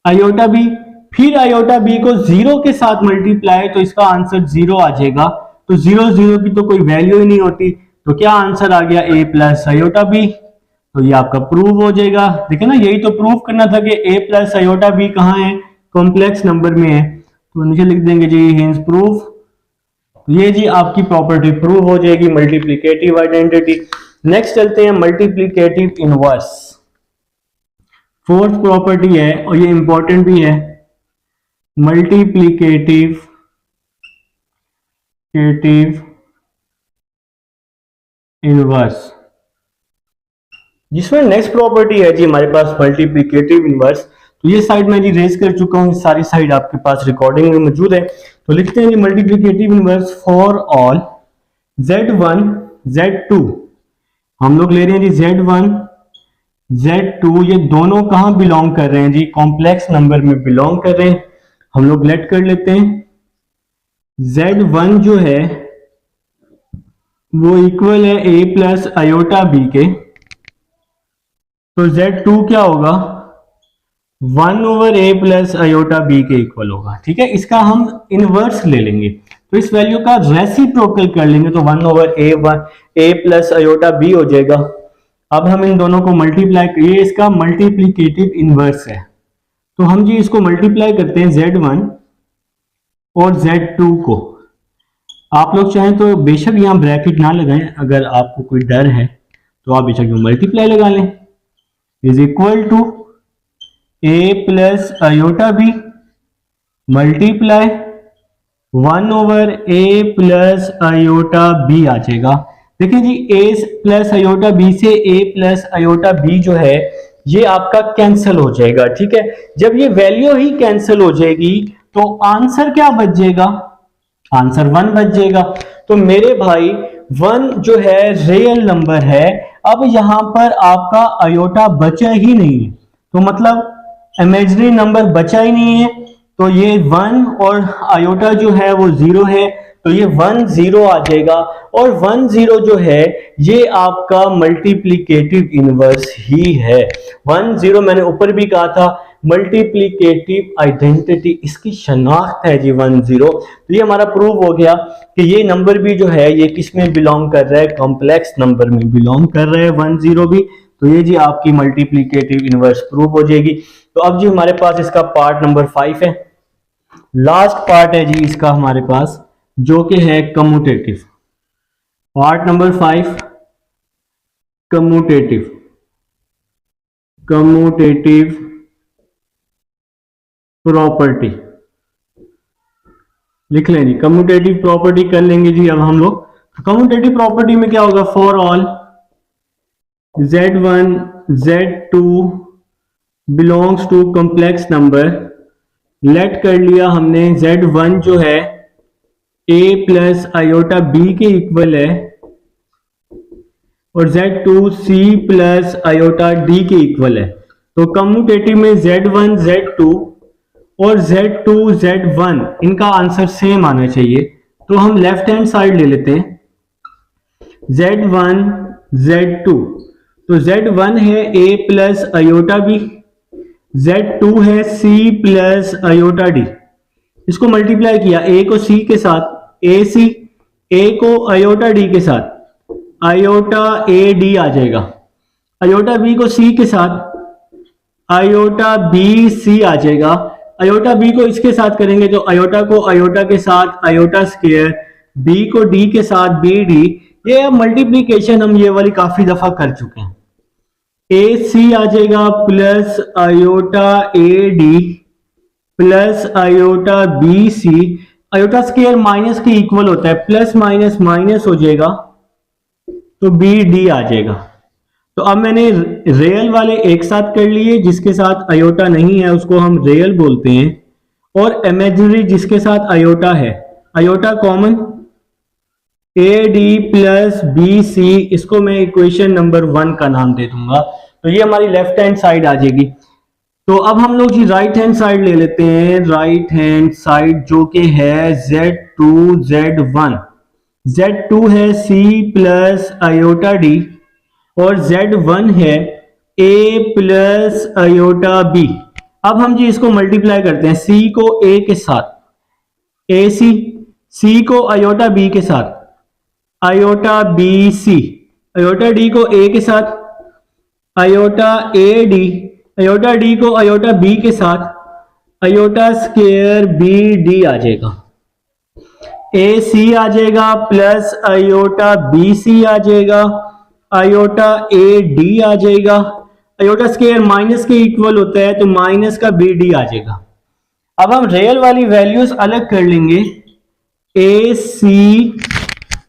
Speaker 1: आयोटा b, फिर आयोटा b को 0 के साथ मल्टीप्लाई तो इसका आंसर 0 आ जाएगा। तो 0 0 की तो कोई वैल्यू ही नहीं होती, तो क्या आंसर आ गया, a प्लस आयोटा b। तो ये आपका प्रूव हो जाएगा। देखिए ना, यही तो प्रूव करना था कि a प्लस आयोटा b कहाँ है, कॉम्प्लेक्स नंबर में है। तो नीचे लिख देंगे जी हेंस प्रूव। ये जी आपकी प्रॉपर्टी प्रूव हो जाएगी, मल्टीप्लिकेटिव आइडेंटिटी। नेक्स्ट चलते हैं मल्टीप्लिकेटिव इनवर्स। फोर्थ प्रॉपर्टी है और ये इंपॉर्टेंट भी है, मल्टीप्लिकेटिव इनवर्स, जिसमें नेक्स्ट प्रॉपर्टी है जी हमारे पास मल्टीप्लिकेटिव इनवर्स। तो ये साइड में जी रेज कर चुका हूं, सारी साइड आपके पास रिकॉर्डिंग में मौजूद है। तो लिखते हैं z multiplicative inverse for all z1 z2। हम लोग ले रहे हैं जी z1 z2, ये दोनों कहां बिलोंग कर रहे हैं जी, कॉम्प्लेक्स नंबर में बिलोंग कर रहे हैं। हम लोग लेट कर लेते हैं, z1 जो है वो इक्वल है a प्लस आयोटा b के, तो z2 क्या होगा, 1 over a plus iota b के इक्वल होगा। ठीक है, इसका हम इनवर्स ले लेंगे तो इस वैल्यू का रेसिप्रोकल कर लेंगे तो 1 over a plus iota b हो जाएगा। अब हम इन दोनों को मल्टीप्लाई, ये इसका मल्टीप्लिकेटिव इनवर्स है। तो हम जी इसको मल्टीप्लाई करते हैं z1 और z2 को। आप लोग चाहें तो बेशक यहां ब्रैकेट ना लगाएं, अगर आपको कोई डर है तो आप बेशक मल्टीप्लाई लगा लें, is equal to a plus iota b multiply 1 over a plus iota b आ जाएगा। देखिए जी a प्लस आयोटा b से a प्लस आयोटा b जो है ये आपका कैंसिल हो जाएगा। ठीक है, जब ये वैल्यू ही कैंसिल हो जाएगी तो आंसर क्या बच जाएगा, आंसर 1 बच जाएगा। तो मेरे भाई 1 जो है रियल नंबर है, अब यहां पर आपका आयोटा बचा ही नहीं है, तो मतलब इमेजिनरी नंबर बचा ही नहीं है। तो ये 1 और आयोटा जो है वो 0 है, तो ये 10 आ जाएगा। और 10 जो है ये आपका मल्टीप्लिकेटिव इनवर्स ही है। 10 मैंने ऊपर भी कहा था मल्टीप्लिकेटिव आइडेंटिटी, इसकी शनाख्त है जी 10। तो ये हमारा प्रूव हो गया कि ये नंबर भी जो है ये किस में बिलोंग कर रहा है, कॉम्प्लेक्स नंबर में बिलोंग कर रहा है 10 भी। तो ये जी आपकी मल्टीप्लिकेटिव इनवर्स प्रूव हो जाएगी। तो अब जी हमारे पास इसका पार्ट नंबर 5 है, लास्ट पार्ट है जी इसका हमारे पास, जो कि है commutative. Part number 5 commutative, commutative property लिख लें जी, कम्यूटेटिव प्रॉपर्टी कर लेंगे जी अब हम लोग। कम्यूटेटिव प्रॉपर्टी में क्या होगा, for all Z1 Z2 belongs to complex number, let कर लिया हमने Z1 जो है a प्लस आयोटा b के इक्वल है और Z2 c plus iota d के इक्वल है। तो कम्यूटेटिव में Z1 Z2 और Z2 Z1 इनका आंसर सेम आना चाहिए। तो हम लेफ्ट हैंड साइड ले लेते हैं, Z1 Z2, तो Z1 है a plus iota b, Z2 है c प्लस आयोटा d। इसको मल्टीप्लाई किया a को c के साथ ac, a को आयोटा d के साथ आयोटा ad आ जाएगा, आयोटा b को c के साथ आयोटा bc आ जाएगा, आयोटा b को इसके साथ करेंगे तो आयोटा को आयोटा के साथ आयोटा स्क्वायर, b को d के साथ bd। ये मल्टीप्लीकेशन हम ये वाली काफी दफा कर चुके हैं। ac आ जाएगा plus iota ad plus iota bc, iota square minus के इक्वल होता है, प्लस माइनस माइनस हो जाएगा तो bd आ जाएगा। तो अब मैंने रियल वाले एक साथ कर लिए, जिसके साथ आयोटा नहीं है उसको हम रियल बोलते हैं, और इमेजिनरी जिसके साथ आयोटा है, iota common AD plus BC, इसको मैं इक्वेशन नंबर 1 का नाम दे दूंगा। तो ये हमारी लेफ्ट हैंड साइड आ जाएगी। तो अब हम लोग जी राइट हैंड साइड ले लेते हैं, राइट हैंड साइड जो कि है Z2 Z1, Z2 है C प्लस आयोटा D और Z1 है A प्लस आयोटा B। अब हम जी इसको मल्टीप्लाई करते हैं, C को A के साथ AC, C को आयोटा B के साथ आयोटा BC, आयोटा D को A के साथ आयोटा AD, आयोटा D को आयोटा B के साथ आयोटा स्क्वायर BD आ जाएगा, AC आ जाएगा प्लस आयोटा BC आ जाएगा, आयोटा AD आ जाएगा, आयोटा स्क्वायर माइनस के इक्वल होता है तो माइनस का BD आ जाएगा। अब हम रियल वाली वैल्यूज अलग कर लेंगे, AC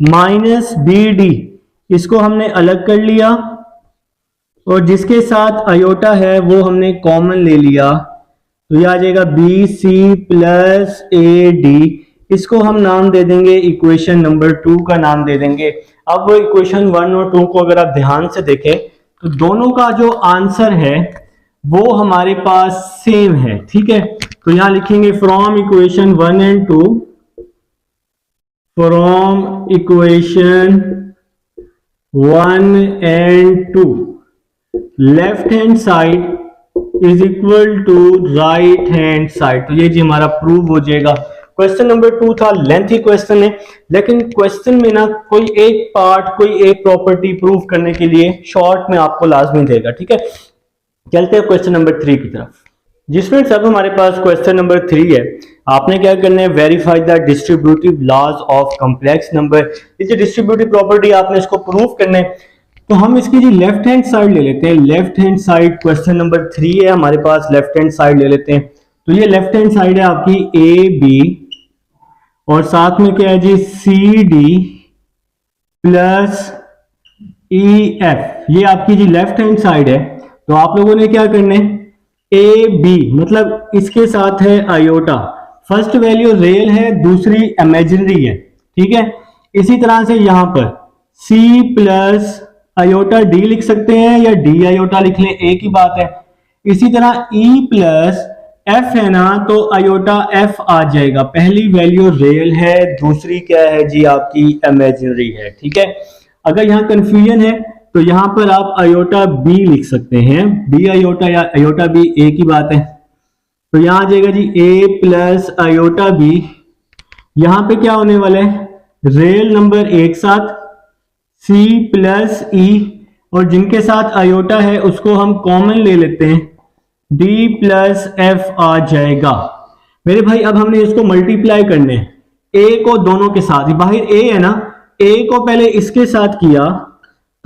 Speaker 1: माइनस BD, इसको हमने अलग कर लिया और जिसके साथ आयोटा है वो हमने कॉमन ले लिया, तो ये आ जाएगा BC प्लस AD। इसको हम नाम दे देंगे इक्वेशन नंबर 2 का नाम दे देंगे। अब इक्वेशन 1 और 2 को अगर आप ध्यान से देखें तो दोनों का जो आंसर है वो हमारे पास सेम है, ठीक है। तो यहां लिखेंगे from equation 1 and 2, from equation 1 and 2 left hand side is equal to right hand side. तो ये जी हमारा प्रूव हो जाएगा। क्वेश्चन नंबर 2 था, लेंथी क्वेश्चन है, लेकिन क्वेश्चन में ना कोई एक पार्ट, कोई एक प्रॉपर्टी प्रूव करने के लिए शॉर्ट में आपको लाजमी देगा, ठीक है। चलते हैं क्वेश्चन नंबर 3 की तरफ, जिसमें सब हमारे पास क्वेश्चन नंबर 3 है। आपने क्या करना है, verify the distributive laws of complex number. ये जो डिस्ट्रीब्यूटिव प्रॉपर्टी आपने इसको प्रूव करना है, तो हम इसकी जी लेफ्ट हैंड साइड ले लेते हैं। Left hand side question number 3 है हमारे पास, लेफ्ट हैंड साइड ले लेते हैं। तो ये लेफ्ट हैंड साइड है आपकी AB और साथ में क्या है जी CD प्लस EF, ये आपकी जी लेफ्ट हैंड साइड है। तो आप लोगों ने क्या करना है, AB मतलब इसके साथ है आयोटा, फर्स्ट वैल्यू रियल है, दूसरी इमेजिनरी है, ठीक है। इसी तरह से यहां पर C प्लस आयोटा D लिख सकते हैं या D आयोटा लिख लें, एक ही बात है। इसी तरह E प्लस एफ है ना, तो आयोटा एफ आ जाएगा। पहली वैल्यू रियल है, दूसरी क्या है जी आपकी इमेजिनरी है। ठीक है, अगर यहाँ कंफ्यूजन है तो यहाँ पर आप आयोटा बी लिख सकते हैं, बी आयोटा या आयोटा बी एक ही बात है। तो यहाँ आ जाएगा जी ए प्लस आयोटा बी। यहाँ पे क्या होने वाला है, रियल नंबर एक साथ सी प्लस ई, और जिनके साथ आयोटा है उसको हम कॉमन ले लेते हैं, डी प्लस एफ आ जाएगा। मेरे भाई अब हमने इसको मल्टीप्लाई करने हैं, ए को दोनों के साथ, बाहर ए है ना, ए को पहले इसके साथ किया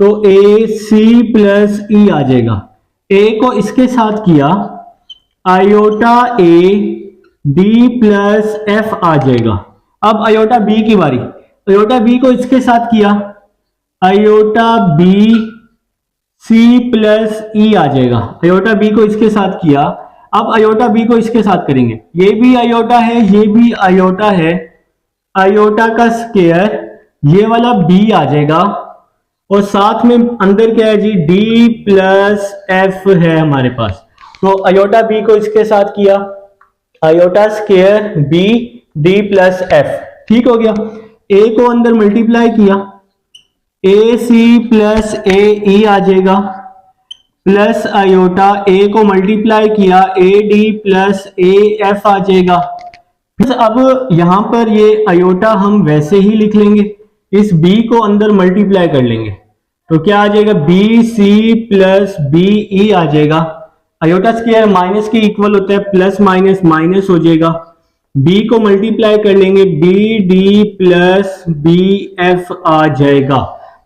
Speaker 1: तो ए सी प्लस ई आ जाएगा, ए को इसके साथ किया iota A D plus F आ जाएगा। अब आयोटा बी की बारी, आयोटा बी को इसके साथ किया iota B C plus e आ जाएगा। आयोटा बी को इसके साथ किया, अब आयोटा बी को इसके साथ करेंगे, ये भी आयोटा है ये भी आयोटा है, आयोटा का स्क्वायर ये वाला बी आ जाएगा, और साथ में अंदर क्या है जी डी प्लस एफ है हमारे पास। तो आयोटा बी को इसके साथ किया iota square b D plus f, ठीक हो गया। ए को अंदर मल्टीप्लाई किया ए सी प्लस ए ई आ जाएगा, प्लस आयोटा ए को मल्टीप्लाई किया A D plus A F आ जाएगा। फिर अब यहां पर ये आयोटा हम वैसे ही लिख लेंगे, इस बी को अंदर मल्टीप्लाई कर लेंगे तो क्या आ जाएगा बी सी प्लस बी ई आ जाएगा। आयोटा स्क्वायर माइनस के इक्वल होता है, प्लस माइनस माइनस हो जाएगा, बी को मल्टीप्लाई कर लेंगे B D plus B F आ जाएगा।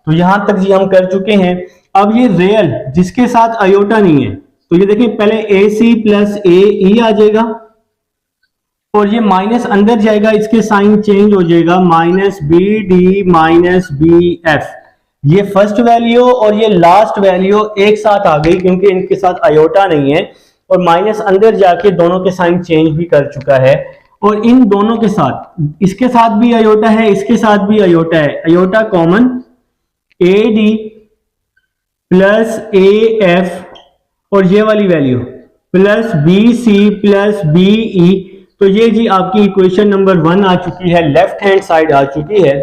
Speaker 1: तो यहां तक जी हम कर चुके हैं। अब ये रियल जिसके साथ आयोटा नहीं है, तो ये देखिए पहले ए सी प्लस ए ई आ जाएगा, और ये माइनस अंदर जाएगा, इसके साइन चेंज हो जाएगा, minus B d minus b f. ये फर्स्ट वैल्यू और ये लास्ट वैल्यू एक साथ आ गई क्योंकि इनके साथ आयोटा नहीं है, और माइनस अंदर जाके दोनों के साइन चेंज भी कर चुका है। और इन दोनों के साथ, इसके साथ भी आयोटा है इसके साथ भी आयोटा है, iota common a D plus A f, और ये वाली value plus B C plus B e. तो ये जी आपकी इक्वेशन नंबर 1 आ चुकी है, लेफ्ट हैंड साइड आ चुकी है।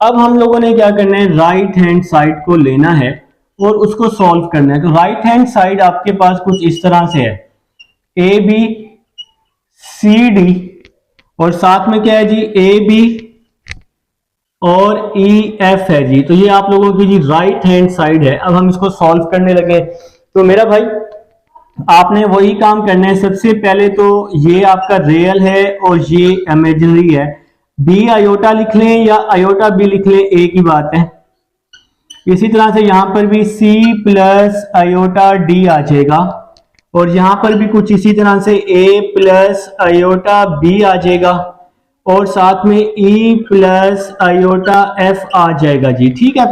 Speaker 1: अब हम लोगों ने क्या करना है, राइट हैंड साइड को लेना है और उसको सॉल्व करना है। तो राइट हैंड साइड आपके पास कुछ इस तरह से है, ए बी सी डी, और साथ में क्या है जी ए बी और ई एफ है जी। तो ये आप लोगों की जी राइट हैंड साइड है। अब हम इसको सॉल्व करने लगे, तो मेरा भाई आपने वही काम करना है। सबसे पहले तो ये आपका रियल है और ये इमेजिनरी है, बी आयोटा लिख लें या आयोटा बी लिख लें एक ही बात है। इसी तरह से यहां पर भी सी प्लस आयोटा डी आ जाएगा, और यहां पर भी कुछ इसी तरह से ए प्लस आयोटा बी आ जाएगा, और साथ में ई प्लस आयोटा एफ आ जाएगा जी। ठीक है,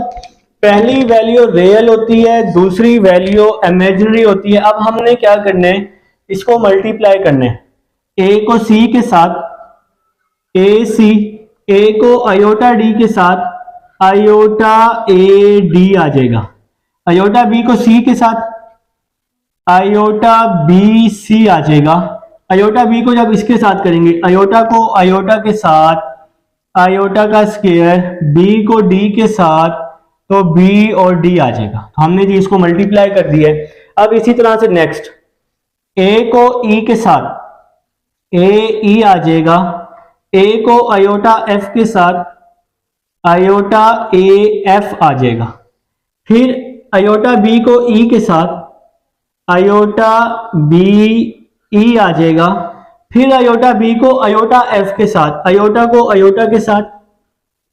Speaker 1: पहली वैल्यू रियल होती है, दूसरी वैल्यू इमेजिनरी होती है। अब हमने क्या करना है, इसको मल्टीप्लाई करना है, ए को सी के साथ ए सी, ए को आयोटा डी के साथ आयोटा ए डी आ जाएगा, आयोटा बी को सी के साथ आयोटा बी सी आ जाएगा। आयोटा बी को जब इसके साथ करेंगे, आयोटा को आयोटा के साथ आयोटा का स्क्वायर, बी को डी के साथ, तो बी और डी आ जाएगा। हमने जी इसको मल्टीप्लाई कर दिया है। अब इसी तरह से नेक्स्ट, ए को ई के साथ ए ई आ जाएगा, ए को आयोटा एफ के साथ आयोटा ए एफ आ जाएगा। फिर आयोटा बी को ई के साथ आयोटा बी ई आ जाएगा। फिर आयोटा बी को आयोटा एफ के साथ, आयोटा को आयोटा के साथ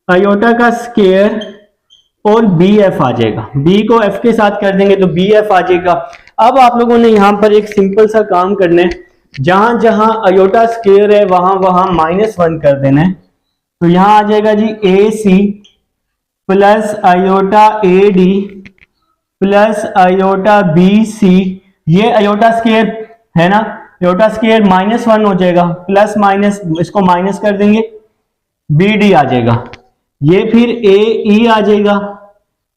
Speaker 1: आयोटा का स्क्वायर और बी एफ आ जाएगा। बी को एफ के साथ कर देंगे तो बी एफ आ जाएगा। अब आप लोगों ने यहां पर एक सिंपल सा काम करना है, जहां जहां आयोटा स्क्वायर है वहां वहां -1 कर देना है। तो यहां आ जाएगा z A C plus iota A D plus iota B C. ये आयोटा स्क्वायर है ना, आयोटा स्क्वायर -1 हो जाएगा, प्लस माइनस इसको माइनस कर देंगे, बी डी आ जाएगा। ये फिर ए ई आ जाएगा,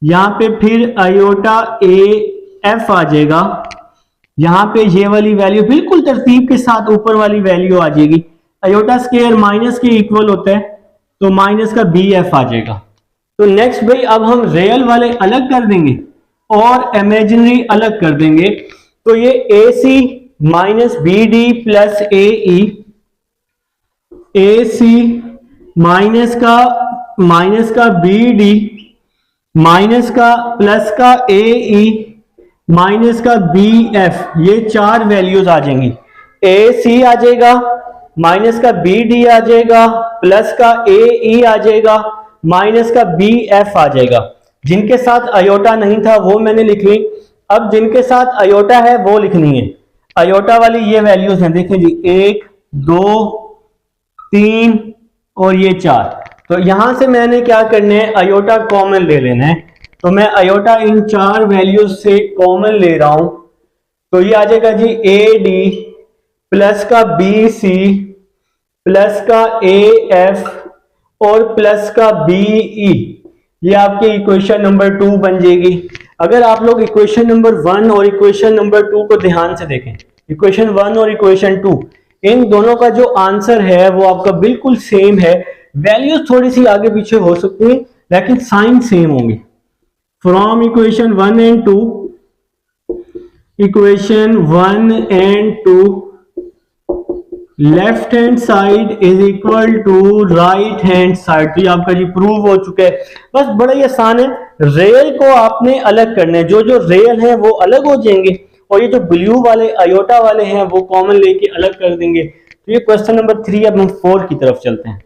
Speaker 1: यहां पे फिर आयोटा ए एफ आ जाएगा, यहाँ पे ये वाली वैल्यू बिल्कुल तरतीब के साथ ऊपर वाली वैल्यू आ जाएगी। आयोटा स्क्वायर माइनस के इक्वल होता है, तो माइनस का बी एफ आ जाएगा। तो नेक्स्ट भाई अब हम रियल वाले अलग कर देंगे और इमेजिनरी अलग कर देंगे। तो ये ए C minus B D plus ए ई, ए सी माइनस का बी डी माइनस का प्लस का ए ई माइनस का बी एफ, ये चार वैल्यूज आ जाएंगी। ए सी आ जाएगा, माइनस का बी डी आ जाएगा, प्लस का ए ई आ जाएगा, माइनस का बी एफ आ जाएगा। जिनके साथ अयोटा नहीं था वो मैंने लिख ली, अब जिनके साथ अयोटा है वो लिखनी है। अयोटा वाली ये वैल्यूज हैं, देखें जी 1 2 3 और ये 4। तो यहां से मैंने क्या करना है, अयोटा कॉमन ले लेना है। तो मैं अयोटा इन चार वैल्यूज से कॉमन ले रहा हूं, तो ये आ जाएगा जी ए डी प्लस का बी सी प्लस का ए एफ और प्लस का बी ई। ये आपकी इक्वेशन नंबर 2 बन जाएगी। अगर आप लोग इक्वेशन नंबर 1 और इक्वेशन नंबर 2 को ध्यान से देखें, इक्वेशन 1 और इक्वेशन 2, इन दोनों का जो आंसर है वो आपका बिल्कुल सेम है। वैल्यूज थोड़ी सी आगे पीछे हो सकती है लेकिन साइन सेम होंगे। From equation 1 and 2, equation 1 and 2 left hand side is equal to right hand side. तो ये आपका जी प्रूव हो चुका है। बस बड़ा ही आसान है, रियल को आपने अलग करना है, जो जो रियल है वो अलग हो जाएंगे और ये जो ब्लू वाले अयोटा वाले हैं वो कॉमन लेके अलग कर देंगे। तो ये क्वेश्चन नंबर 3। अब हम 4 की तरफ चलते हैं।